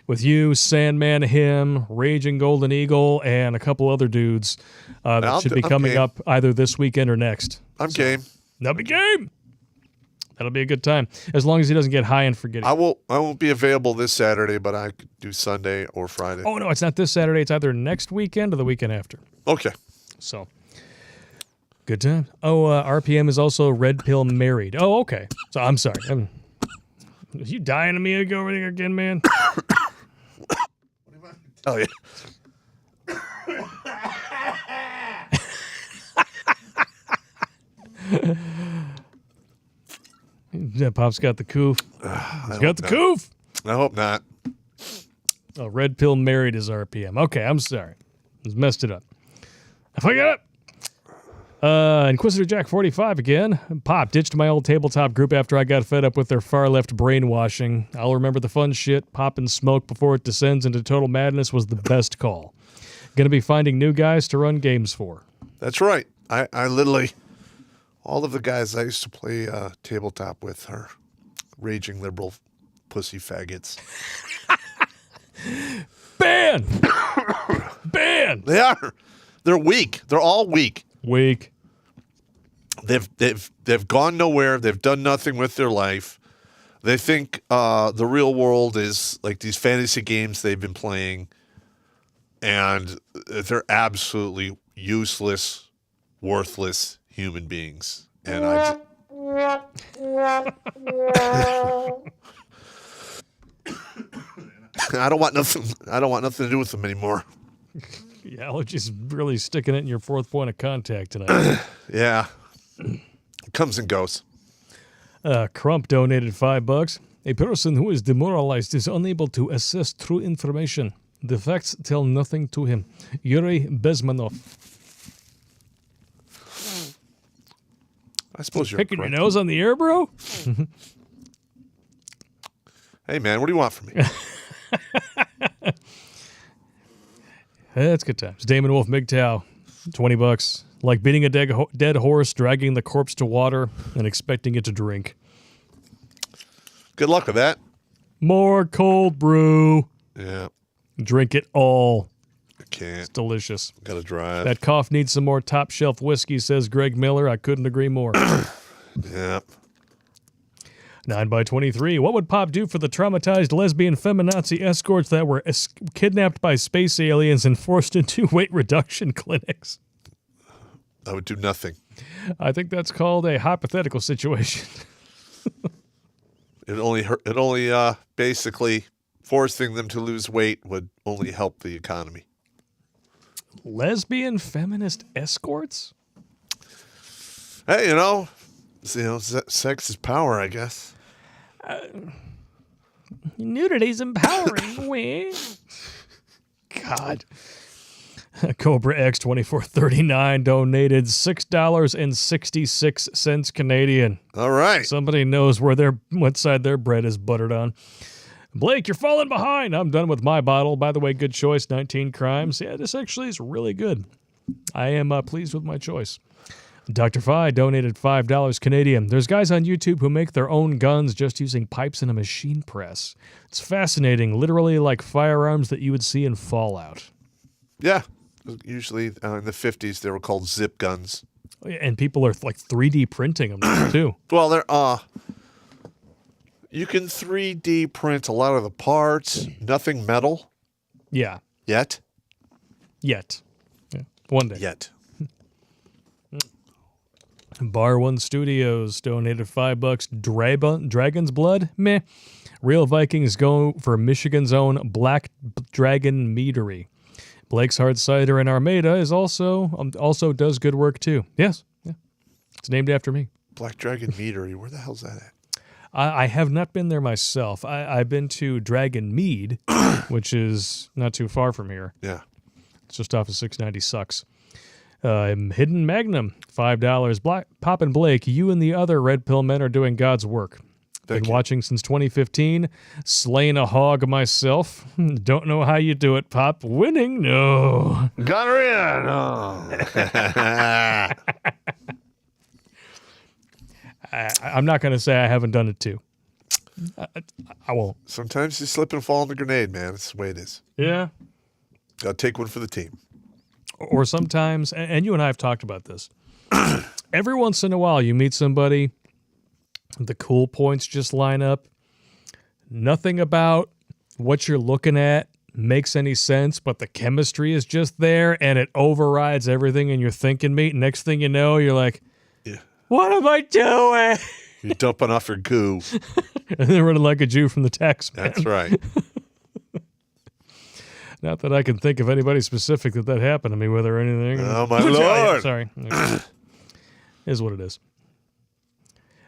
with you, Sandman, him, Raging Golden Eagle, and a couple other dudes that should be coming up either this weekend or next. I'm game. That'll be game. That'll be a good time, as long as he doesn't get high and forget it. I won't be available this Saturday, but I could do Sunday or Friday. Oh, no, it's not this Saturday. It's either next weekend or the weekend after. Okay. So, good time. Oh, RPM is also Red Pill married. Oh, okay. So, I'm sorry. Are you dying to me to go over there again, man? Oh, yeah. Yeah, Pop's got the coof. He's got the coof. I hope not. Oh, Red Pill married his RPM. Okay, I'm sorry. Just messed it up. I fucked it up. Inquisitor Jack 45 again. Pop ditched my old tabletop group after I got fed up with their far left brainwashing. I'll remember the fun shit. Pop and smoke before it descends into total madness was the best call. Gonna be finding new guys to run games for. That's right. I literally, all of the guys I used to play tabletop with are raging liberal pussy faggots. Ban! Ban! They are. They're weak. They're all weak. Weak. They've gone nowhere. They've done nothing with their life. They think the real world is like these fantasy games they've been playing, and they're absolutely useless, worthless human beings. And I don't want nothing. I don't want nothing to do with them anymore. The allergy's really sticking it in your fourth point of contact tonight. Yeah, it comes and goes. Crump donated $5. A person who is demoralized is unable to assess true information. The facts tell nothing to him. Yuri Bezmanov. I suppose you're Picking your correct. nose on the air, bro? Hey, man, what do you want from me? That's good times. Damon Wolf MGTOW, $20. Like beating a dead horse, dragging the corpse to water, and expecting it to drink. Good luck with that. More cold brew. Yeah, Drink it all. I can't. Delicious. Got to drive. That cough needs some more top shelf whiskey, says Greg Miller. I couldn't agree more. Yeah. 9x23. What would Pop do for the traumatized lesbian feminazi escorts that were kidnapped by space aliens and forced into weight reduction clinics? I would do nothing. I think that's called a hypothetical situation. It only basically forcing them to lose weight would only help the economy. Lesbian feminist escorts? Hey, sex is power, I guess. Nudity's empowering. we. God. Cobra X 2439 donated $6.66 Canadian. All right. Somebody knows what side their bread is buttered on. Blake, you're falling behind. I'm done with my bottle. By the way, good choice, 19 Crimes. Yeah, this actually is really good. I am pleased with my choice. Dr. Fi donated $5 Canadian. There's guys on YouTube who make their own guns just using pipes and a machine press. It's fascinating, literally like firearms that you would see in Fallout. Yeah. Usually in the 50s, they were called zip guns. And people are like 3D printing them too. Well, you can 3D print a lot of the parts. Nothing metal Yeah. yet. Yeah. One day. Yet. Bar One Studios donated $5. Dragon's Blood? Meh. Real Vikings go for Michigan's own Black Dragon Meadery. Blake's Hard Cider in Armada is also does good work too. Yes. Yeah. It's named after me. Black Dragon Meadery. Where the hell's that at? I have not been there myself. I've been to Dragon Mead, which is not too far from here. Yeah. It's just off of 690 Sucks. Hidden Magnum, $5. Pop and Blake, you and the other Red Pill men are doing God's work. Thank Been you. watching since 2015. Slaying a hog myself. Don't know how you do it, Pop. Winning? No. Gonorrhea. No. I'm not going to say I haven't done it too. I won't. Sometimes you slip and fall on the grenade, man. That's the way it is. Yeah. Got to take one for the team. Or sometimes, and you and I have talked about this, every once in a while you meet somebody, the cool points just line up. Nothing about what you're looking at makes any sense, but the chemistry is just there and it overrides everything in your thinking meat. Next thing you know, you're like, Yeah. what am I doing? You're dumping off your goo. And then running like a Jew from the tax man. That's right. Not that I can think of anybody specific that happened to me with or anything. Oh, my Yeah, Lord. sorry. Is what it is.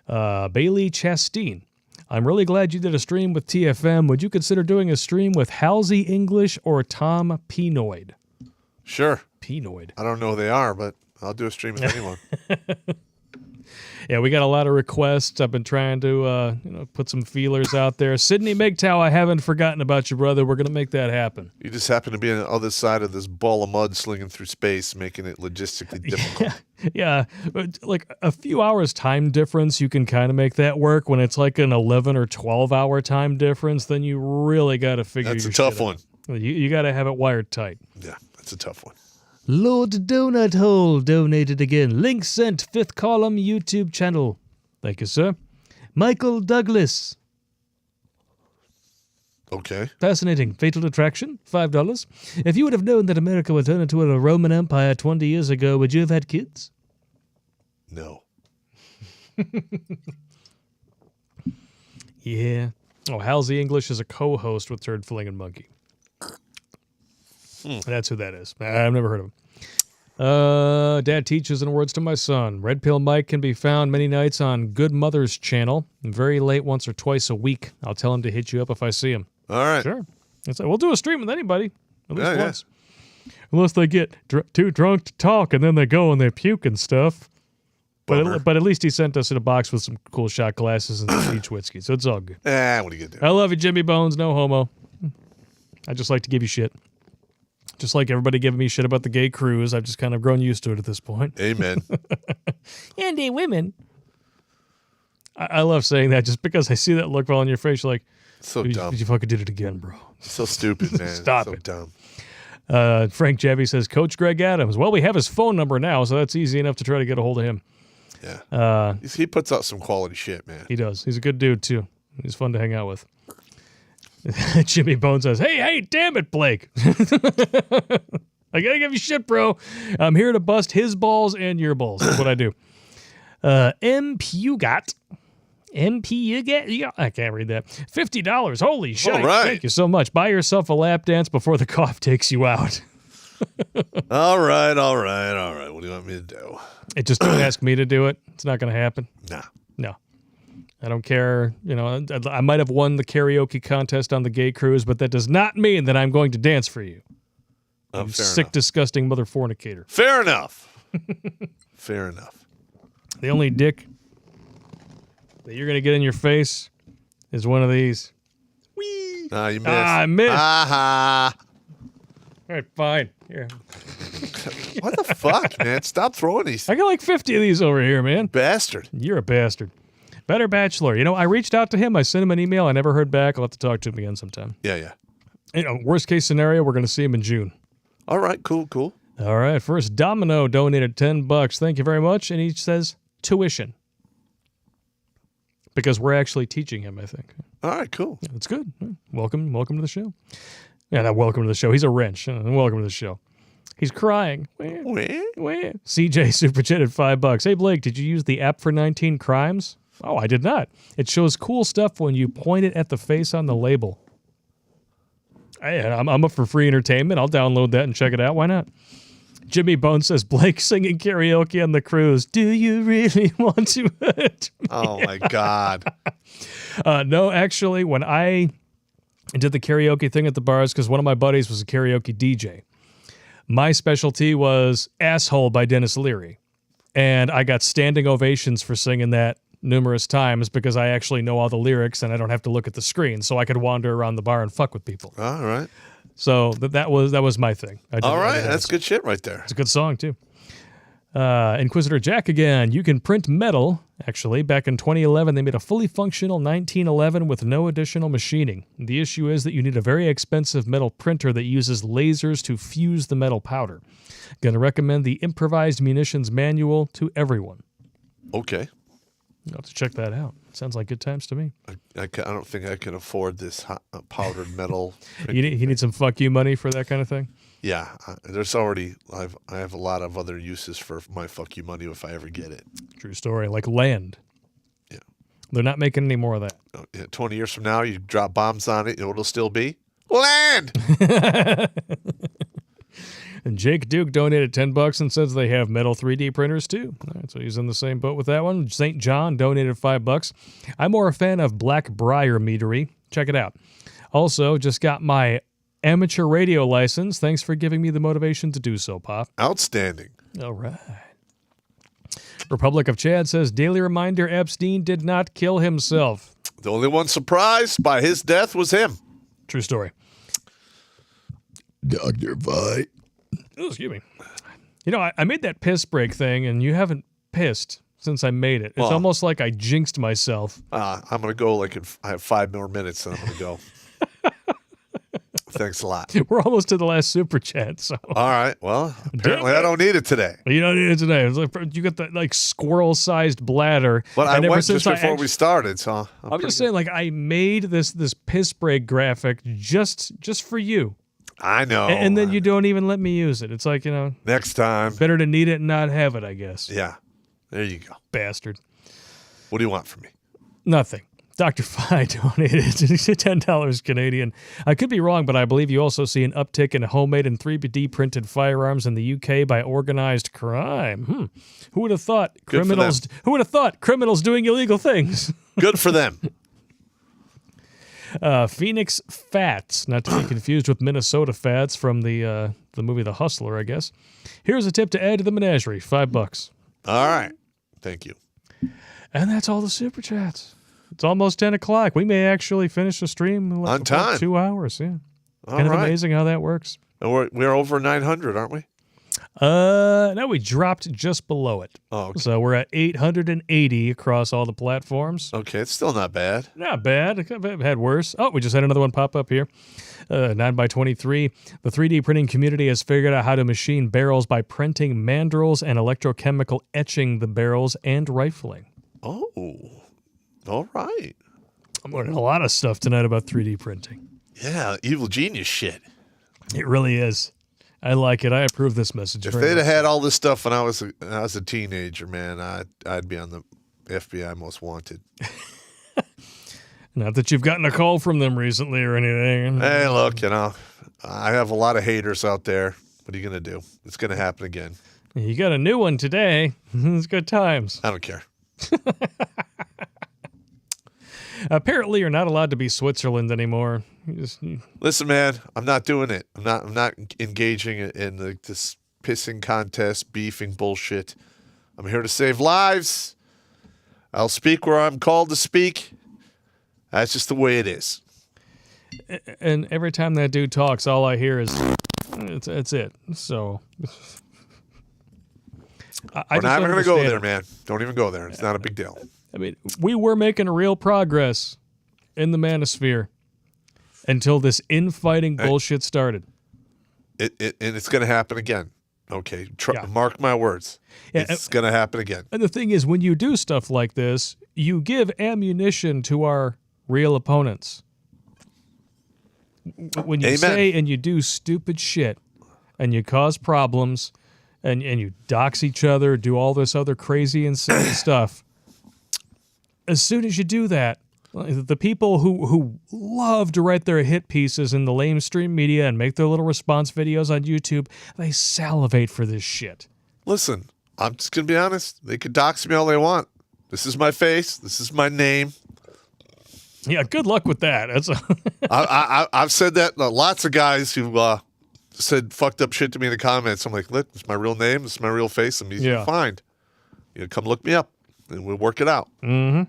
Bailey Chasteen. I'm really glad you did a stream with TFM. Would you consider doing a stream with Halsey English or Tom Penoid? Sure. Penoid. I don't know who they are, but I'll do a stream with anyone. Yeah, we got a lot of requests. I've been trying to put some feelers out there. Sydney MGTOW, I haven't forgotten about you, brother. We're going to make that happen. You just happen to be on the other side of this ball of mud slinging through space, making it logistically difficult. Yeah, but like a few hours time difference, you can kind of make that work. When it's like an 11 or 12-hour time difference, then you really got to figure That's your a tough shit out. one. You got to have it wired tight. Yeah, that's a tough one. Lord Donut Hole donated again. Link sent, 5th column YouTube channel. Thank you, sir. Michael Douglas. Okay. Fascinating. Fatal Attraction, $5. If you would have known that America would turn into a Roman Empire 20 years ago, would you have had kids? No. Yeah. Oh, Halsey English is a co-host with Turd Flinging Monkey. That's who that is. I've never heard of him. Dad teaches in words to my son. Red Pill Mike can be found many nights on Good Mother's channel. Very late, once or twice a week. I'll tell him to hit you up if I see him. All right. Sure. We'll do a stream with anybody. At least Yeah. once. Unless they get too drunk to talk and then they go and they puke and stuff. Bummer. But at least he sent us in a box with some cool shot glasses and some peach whiskey, so it's all good. What are you going to do? I love you, Jimmy Bones. No homo. I just like to give you shit. Just like everybody giving me shit about the gay cruise, I've just kind of grown used to it at this point. Amen. And gay women. I love saying that just because I see that look on your face. You're like, So you dumb. fucking did it again, bro. So stupid, man. Stop so it. dumb. Frank Javi says, Coach Greg Adams. Well, we have his phone number now, so that's easy enough to try to get a hold of him. Yeah. He puts out some quality shit, man. He does. He's a good dude, too. He's fun to hang out with. Jimmy Bones says, hey, damn it, Blake. I gotta give you shit, bro. I'm here to bust his balls and your balls. That's what I do. MPUGAT. Yeah, I can't read that. $50. Holy shit. All right. Thank you so much. Buy yourself a lap dance before the cough takes you out. All right. What do you want me to do? It just don't ask me to do it. It's not going to happen. Nah. No. I don't care. You know, I might have won the karaoke contest on the gay cruise, but that does not mean that I'm going to dance for you. You Fair sick, enough. disgusting mother fornicator. Fair enough. Fair enough. The only dick that you're going to get in your face is one of these. Whee! Ah, you missed. I missed. Aha. All right, fine. Here. What the fuck, man? Stop throwing these. I got like 50 of these over here, man. Bastard. You're a bastard. Better Bachelor. You know, I reached out to him. I sent him an email. I never heard back. I'll have to talk to him again sometime. Yeah. You know, worst case scenario, we're going to see him in June. All right, cool. All right. First, Domino donated $10. Thank you very much. And he says tuition. Because we're actually teaching him, I think. All right, cool. Yeah, that's good. Yeah. Welcome to the show. Yeah, not welcome to the show. He's a wrench. Welcome to the show. He's crying. CJ super chatted $5. Hey, Blake, did you use the app for 19 Crimes? Oh, I did not. It shows cool stuff when you point it at the face on the label. I'm up for free entertainment. I'll download that and check it out. Why not? Jimmy Bones says, Blake singing karaoke on the cruise. Do you really want to hurt me? Oh, my God. No, actually, when I did the karaoke thing at the bars, because one of my buddies was a karaoke DJ, my specialty was Asshole by Dennis Leary. And I got standing ovations for singing that numerous times because I actually know all the lyrics and I don't have to look at the screen, so I could wander around the bar and fuck with people. All right. So that was my thing. All right. That's good shit right there. It's a good song, too. Inquisitor Jack again. You can print metal. Actually, back in 2011, they made a fully functional 1911 with no additional machining. The issue is that you need a very expensive metal printer that uses lasers to fuse the metal powder. Gonna recommend the Improvised Munitions Manual to everyone. Okay. You'll have to check that out. Sounds like good times to me. I don't think I can afford this powdered metal. You need some fuck you money for that kind of thing? Yeah. There's already, I have a lot of other uses for my fuck you money if I ever get it. True story. Like land. Yeah. They're not making any more of that. 20 years from now, you drop bombs on it, it'll still be land. And Jake Duke donated $10 and says they have metal 3D printers too. All right, so he's in the same boat with that one. St. John donated $5. I'm more a fan of Blackbriar meadery. Check it out. Also, just got my amateur radio license. Thanks for giving me the motivation to do so, Pop. Outstanding. All right. Republic of Chad says, daily reminder, Epstein did not kill himself. The only one surprised by his death was him. True story. Dr. Vi. Oh, excuse me. You know, I made that piss break thing, and you haven't pissed since I made it. It's Well, almost like I jinxed myself. I'm going to go I have 5 more minutes, and I'm going to go. Thanks a lot. We're almost to the last super chat, so All right. Well, apparently I don't need it today. you don't need it today. It's like you got that like squirrel-sized bladder. But I and ever went just since before we started, so I'm just saying, like I made this piss break graphic just for you, I know. and then you don't even let me use it. It's like, you know, Next time. better to need it and not have it, I guess. Yeah. There you go. Bastard. What do you want from me? Nothing. Dr. Fi donated $10 Canadian. I could be wrong, but I believe you also see an uptick in homemade and 3D printed firearms in the UK by organized crime. Who would have thought Good for criminals? them. Who would have thought criminals doing illegal things? Good for them. Phoenix Fats, not to be confused with Minnesota Fats from the movie The Hustler, I guess. Here's a tip to add to the menagerie: $5. All right. Thank you. And that's all the super chats. It's almost 10 o'clock. We may actually finish the stream in On time. 2 hours. Yeah, All kind of right. amazing how that works. And we're over 900, aren't we? No, we dropped just below it. Oh, okay. So we're at 880 across all the platforms. Okay, it's still not bad. Not bad. It could have had worse. Oh, we just had another one pop up here. 9x23. The 3D printing community has figured out how to machine barrels by printing mandrels and electrochemical etching the barrels and rifling. Oh, all right. I'm learning a lot of stuff tonight about 3D printing. Yeah, evil genius shit. It really is. I like it. I approve this message. If very they'd have much. had all this stuff when I was a teenager, man, I'd be on the FBI most wanted. Not that you've gotten a call from them recently or anything. Hey, look, I have a lot of haters out there. What are you gonna do? It's gonna happen again. You got a new one today. It's good times. I don't care. Apparently, you're not allowed to be Switzerland anymore. Listen, man, I'm not doing it. I'm not engaging in this pissing contest, beefing bullshit. I'm here to save lives. I'll speak where I'm called to speak. That's just the way it is. And every time that dude talks, all I hear is, it's it. So, We're not even going to go there, man. Don't even go there. It's not a big deal. I mean, we were making real progress in the manosphere until this infighting bullshit started. And it's going to happen again. Okay, Yeah. mark my words. Yeah, It's going to happen again. And the thing is, when you do stuff like this, you give ammunition to our real opponents. When you Amen. say and you do stupid shit and you cause problems and you dox each other, do all this other crazy, insane stuff, as soon as you do that, the people who love to write their hit pieces in the lamestream media and make their little response videos on YouTube, they salivate for this shit. Listen, I'm just going to be honest. They could dox me all they want. This is my face. This is my name. Yeah, good luck with that. That's I've said that. Lots of guys who said fucked up shit to me in the comments. I'm like, look, it's my real name. It's my real face. I'm easy to find. Come look me up, and we'll work it out. Mm-hmm.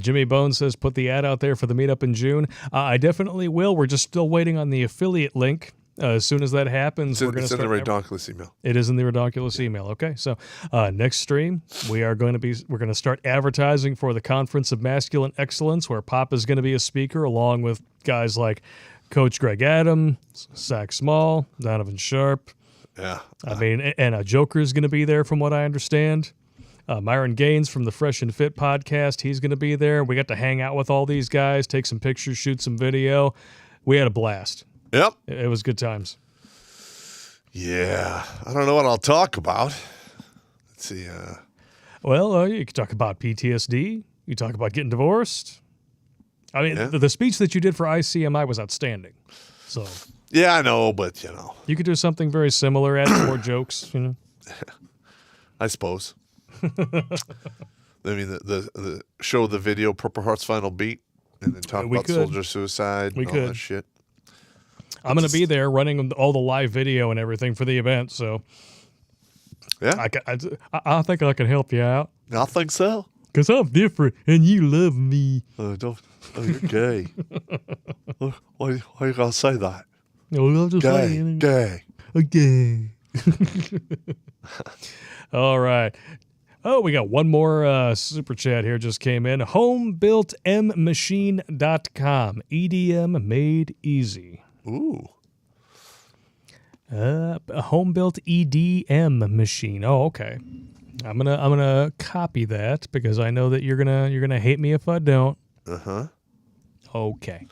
Jimmy Bones says, put the ad out there for the meetup in June. I definitely will. We're just still waiting on the affiliate link. As soon as that happens, we're going to Send start. a redonkulous email. It is in the redonkulous email. Okay, so next stream we're going to start advertising for the Conference of Masculine Excellence, where Popp is going to be a speaker along with guys like Coach Greg Adam, Zach Small, Donovan Sharp. Yeah, and a Joker is going to be there, from what I understand. Myron Gaines from the Fresh and Fit podcast, he's going to be there. We got to hang out with all these guys, take some pictures, shoot some video. We had a blast. Yep. It was good times. Yeah, I don't know what I'll talk about. Let's see. Well, you can talk about PTSD. You talk about getting divorced. I mean, Yeah. the speech that you did for ICMI was outstanding. So Yeah, I know, but You could do something very similar, add more jokes. I suppose. I mean, the show the video Purple Heart's Final Beat, and then talk We about could. soldier suicide and We all could. that shit. I'm going to be there running all the live video and everything for the event, so Yeah, I think I can help you out. I think so. Because I'm different and you love me. Don't. Oh, you're gay. Why you gotta say that? No, I'm just Gay, saying. gay. Okay. All right. Oh, we got one more super chat here just came in. Homebuiltmmachine.com. EDM made easy. Ooh. A home-built EDM machine. Oh, okay. I'm gonna copy that because I know that you're gonna hate me if I don't. Uh-huh. Okay.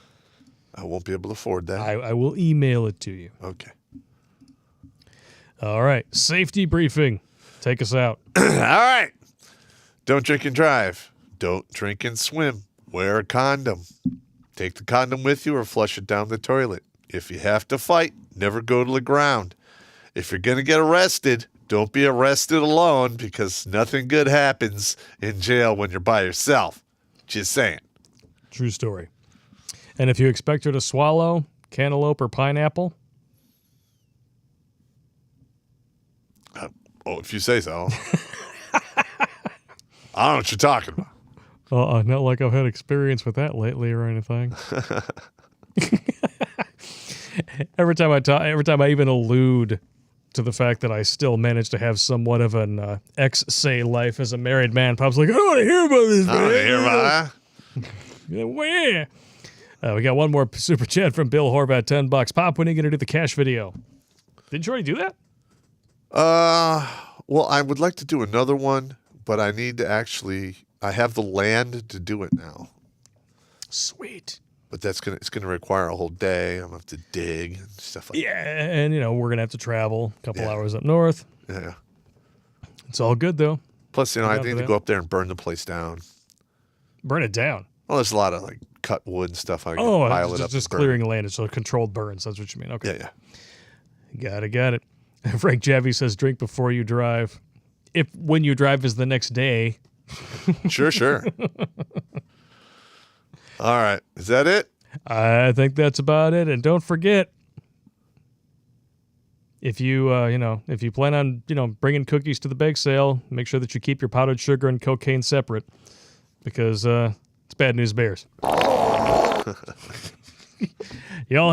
I won't be able to afford that. I will email it to you. Okay. All right. Safety briefing. Take us out. All right. Don't drink and drive. Don't drink and swim. Wear a condom. Take the condom with you or flush it down the toilet. If you have to fight, never go to the ground. If you're going to get arrested, don't be arrested alone because nothing good happens in jail when you're by yourself. Just saying. True story. And if you expect her to swallow cantaloupe or pineapple, Oh, if you say so. I don't know what you're talking about. not like I've had experience with that lately or anything. Every time I even allude to the fact that I still manage to have somewhat of an ex-say life as a married man, Pop's like, I don't want to hear about this, I don't man. hear about Yeah, where? We got one more super chat from Bill Horvat, $10. Pop, when are you going to do the cash video? Didn't you already do that? Well, I would like to do another one, but I need to I have the land to do it now. Sweet. But it's gonna require a whole day. I'm gonna have to dig and stuff like Yeah, and we're going to have to travel a couple Yeah. hours up north. that. Yeah. It's all good, though. Plus, I down need for to that. go up there and burn the place down. Burn it down. Well, there's a lot of like cut wood and stuff. I can Oh, pile it up. just and burn clearing land. So controlled burns. That's what you mean. Okay. Yeah, Got it. Frank Javi says, drink before you drive. If when you drive is the next day. yeah. Sure. All right. Is that it? I think that's about it. And don't forget, if you if you plan on bringing cookies to the bake sale, make sure that you keep your powdered sugar and cocaine separate, because it's bad news bears. Y'all.